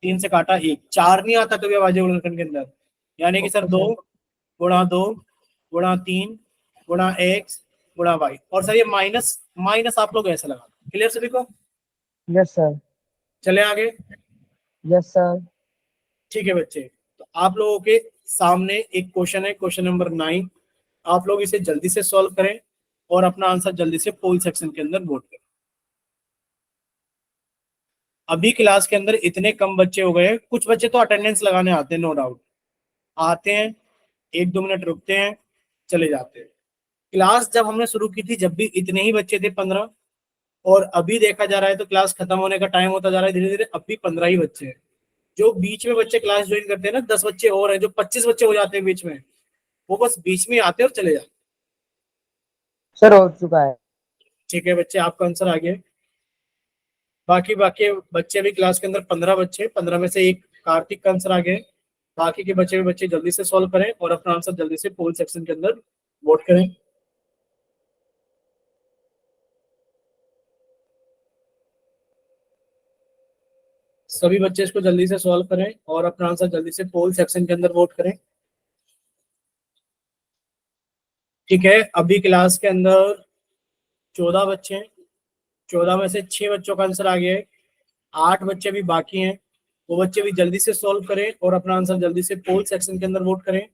3 से काटा 1, 4 नहीं आता कभी अभाज्य गुणनखंड के अंदर, यानी कि सर 2 गुणा 2 गुणा 3 गुणा x गुणा y। और सर ये माइनस माइनस आप लोग ऐसे लगा। क्लियर सभी को? यस सर, चले आगे। Yes sir. ठीक है बच्चे, तो आप लोगों के सामने एक क्वेश्चन है, क्वेश्चन नंबर 9। आप लोग इसे जल्दी से सॉल्व करें और अपना आंसर जल्दी से पोल सेक्शन के अंदर वोट करें। अभी क्लास के अंदर इतने कम बच्चे हो गए हैं, कुछ बच्चे तो अटेंडेंस लगाने आते हैं, नो डाउट आते हैं, 1-2 मिनट रुकते हैं, चले जाते हैं। क्लास जब हमने शुरू की थी, जब भी इतने ही बच्चे थे, 15। और अभी देखा जा रहा है तो क्लास खत्म होने का टाइम होता जा रहा है धीरे धीरे, अब भी 15 ही बच्चे हैं। जो बीच में बच्चे क्लास ज्वाइन करते हैं ना, 10 बच्चे और हैं, जो 25 बच्चे हो जाते हैं बीच में, वो बस बीच में आते हैं और चले जाते हैं। सर हो चुका है। ठीक है बच्चे, आपका आंसर आ गया। बाकी बाकी बच्चे भी क्लास के अंदर 15 बच्चे, 15 में से एक कार्तिक का आंसर आ गया है। बाकी के बचे हुए बच्चे जल्दी से सॉल्व करें और अपना आंसर जल्दी से पोल सेक्शन के अंदर वोट करें। सभी बच्चे इसको जल्दी से सॉल्व करें और अपना आंसर जल्दी से पोल सेक्शन के अंदर वोट करें। ठीक है, अभी क्लास के अंदर 14 बच्चे हैं, 14 में से 6 बच्चों का आंसर आ गया है, 8 बच्चे भी बाकी हैं। वो बच्चे भी जल्दी से सॉल्व करें और अपना आंसर जल्दी से पोल सेक्शन के अंदर वोट करें।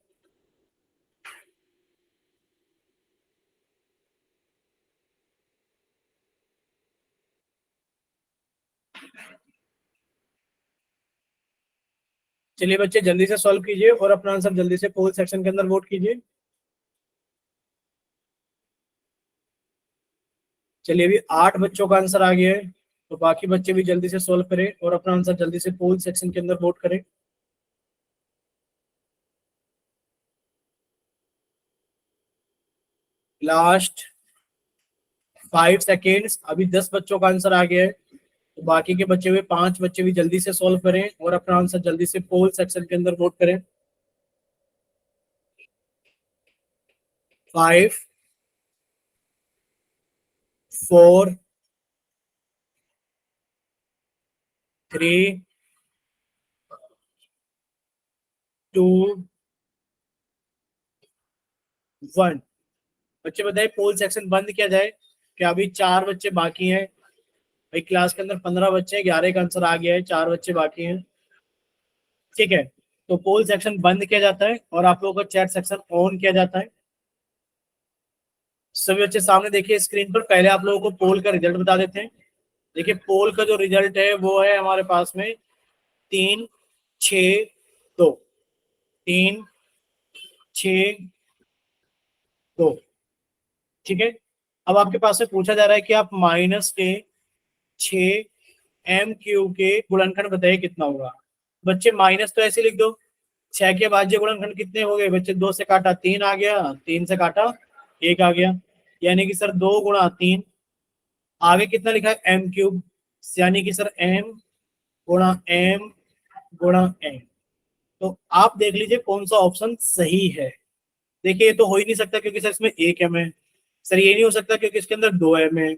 चलिए बच्चे जल्दी से सॉल्व कीजिए और अपना आंसर जल्दी से पोल सेक्शन के अंदर वोट कीजिए। चलिए अभी 8 बच्चों का आंसर आ गया है, तो बाकी बच्चे भी जल्दी से सॉल्व करें और अपना आंसर जल्दी से पोल सेक्शन के अंदर वोट करें। लास्ट 5 सेकेंड्स, अभी 10 बच्चों का आंसर आ गया है, तो बाकी के बचे हुए 5 बच्चे भी जल्दी से सॉल्व करें और अपना आंसर जल्दी से पोल सेक्शन के अंदर वोट करें। 5, 4, 3, 2, 1। बच्चे बताइए पोल सेक्शन बंद किया जाए क्या? अभी 4 बच्चे बाकी हैं भाई, क्लास के अंदर 15 बच्चे हैं, 11 का आंसर आ गया है, 4 बच्चे बाकी हैं। ठीक है, तो पोल सेक्शन बंद किया जाता है और आप लोगों का चैट सेक्शन ऑन किया जाता है। सभी बच्चे सामने देखिए स्क्रीन पर, पहले आप लोगों को पोल का रिजल्ट बता देते हैं। देखिए पोल का जो रिजल्ट है वो है हमारे पास में 3, 6, 2, 3, 6, 2। ठीक है, अब आपके पास से पूछा जा रहा है कि आप -6 m³ के गुणनखंड बताइए कितना होगा। बच्चे माइनस तो ऐसे लिख दो, 6 के भाज्य गुणनखंड कितने हो गए बच्चे? 2 से काटा 3 आ गया, 3 से काटा 1 आ गया, यानी कि सर 2 गुणा 3। आगे कितना लिखा है? m³, यानी कि सर m गुणा m गुणा m। तो आप देख लीजिए कौन सा ऑप्शन सही है। देखिए ये तो हो ही नहीं सकता क्योंकि सर इसमें 1 m है, सर ये नहीं हो सकता क्योंकि इसके अंदर 2 m है।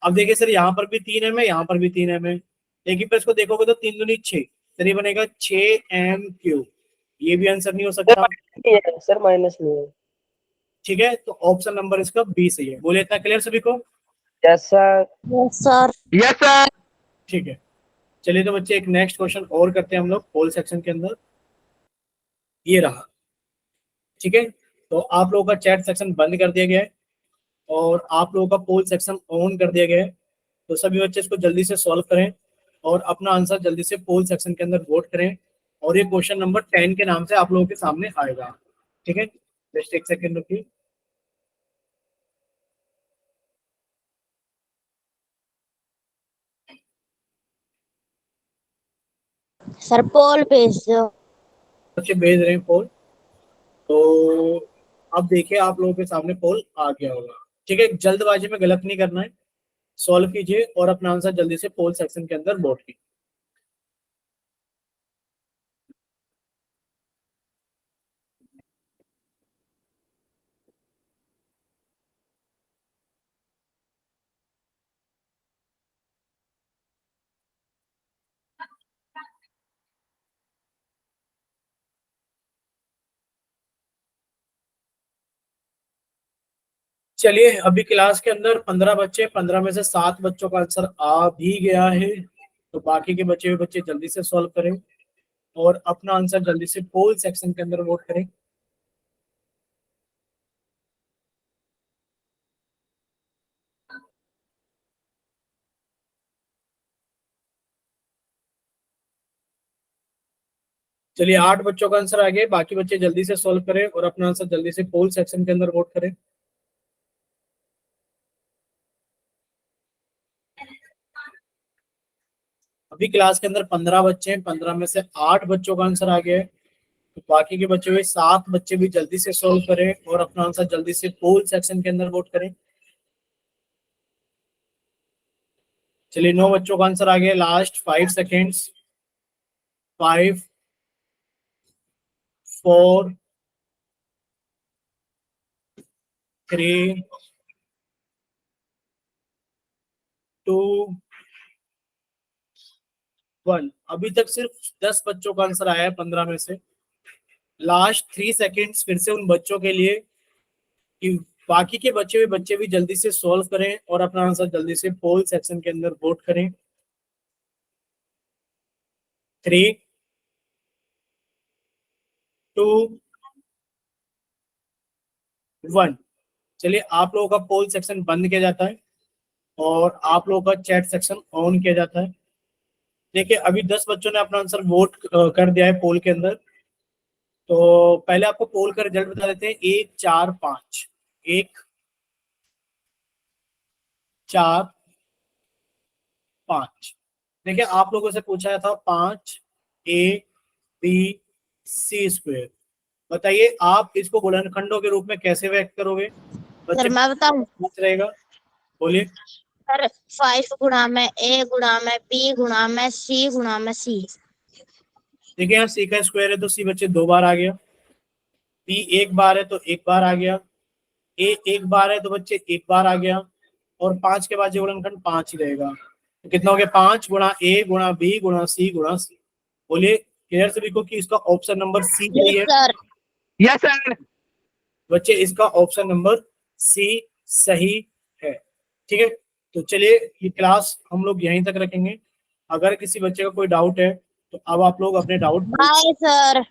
अब देखिए सर यहाँ पर भी 3 m है, यहाँ पर भी 3 m है, लेकिन पर इसको देखोगे तो 3 दूनी 6, सर ये बनेगा 6m³। ये भी आंसर नहीं हो सकता। सर माइनस नहीं है। ठीक है, तो ऑप्शन नंबर इसका बी सही है। बोले इतना क्लियर सभी को? Yes sir. Yes sir. Yes sir. ठीक है, चलिए तो बच्चे एक नेक्स्ट क्वेश्चन और करते हैं हम लोग पोल सेक्शन के अंदर। ये रहा। ठीक है, तो आप लोगों का चैट सेक्शन बंद कर दिया गया है और आप लोगों का पोल सेक्शन ऑन कर दिया गया है। तो सभी बच्चे इसको जल्दी से सॉल्व करें और अपना आंसर जल्दी से पोल सेक्शन के अंदर वोट करें। और ये क्वेश्चन नंबर 10 के नाम से आप लोगों के सामने आएगा। ठीक है, जस्ट एक सेकेंड रुकिए। सर पोल भेज दो। बच्चे भेज रहे हैं पोल, तो अब देखिए आप लोगों के सामने पोल आ गया होगा। ठीक है, जल्दबाजी में गलत नहीं करना है, सॉल्व कीजिए और अपना आंसर जल्दी से पोल सेक्शन के अंदर वोट कीजिए। चलिए अभी क्लास के अंदर 15 बच्चे, 15 में से 7 बच्चों का आंसर आ भी गया है। तो बाकी के बचे हुए बच्चे जल्दी से सॉल्व करें और अपना आंसर जल्दी से पोल सेक्शन के अंदर वोट करें। चलिए 8 बच्चों का आंसर आ गया, बाकी बच्चे जल्दी से सॉल्व करें और अपना आंसर जल्दी से पोल सेक्शन के अंदर वोट करें। अभी क्लास के अंदर 15 बच्चे हैं, 15 में से 8 बच्चों का आंसर आ गया है, तो बाकी के बचे हुए 7 बच्चे भी जल्दी से सॉल्व करें और अपना आंसर जल्दी से पोल सेक्शन के अंदर वोट करें। चलिए 9 बच्चों का आंसर आ गया, लास्ट 5 सेकेंड्स। 5 4 3 2 1। अभी तक सिर्फ 10 बच्चों का आंसर आया है 15 में से। लास्ट 3 सेकेंड्स फिर से उन बच्चों के लिए कि बाकी के बचे हुए बच्चे भी जल्दी से सॉल्व करें और अपना आंसर जल्दी से पोल सेक्शन के अंदर वोट करें। 3 2 1। चलिए आप लोगों का पोल सेक्शन बंद किया जाता है और आप लोगों का चैट सेक्शन ऑन किया जाता है। देखिए अभी 10 बच्चों ने अपना आंसर वोट कर दिया है पोल के अंदर। तो पहले आपको पोल का रिजल्ट बता देते हैं। 1 4 5, 1 4 5। देखिए आप लोगों से पूछा था 5 AB C²। बताइए आप इसको गुणनखंडों के रूप में कैसे व्यक्त करोगे? सर मैं बताऊं? पूछ रहेगा, बोलिए। सर 5 गुणा में A गुणा में B गुणा में C गुणा में C। देखिए यहाँ C का स्क्वायर है तो C बच्चे 2 बार आ गया, B 1 बार है तो 1 बार आ गया, A 1 बार है तो बच्चे 1 बार आ गया, और 5 के बाद जो गुणनखंड 5 ही रहेगा। तो कितना हो गया? 5 गुणा A गुणा B गुणा C गुणा C। बोलिए क्लियर सभी को कि इसका ऑप्शन नंबर सी सही है? Sir Yes, sir. बच्चे इसका ऑप्शन नंबर सी सही है। ठीक है, तो चलिए ये क्लास हम लोग यहीं तक रखेंगे। अगर किसी बच्चे का कोई डाउट है तो अब आप लोग अपने डाउट बाय सर।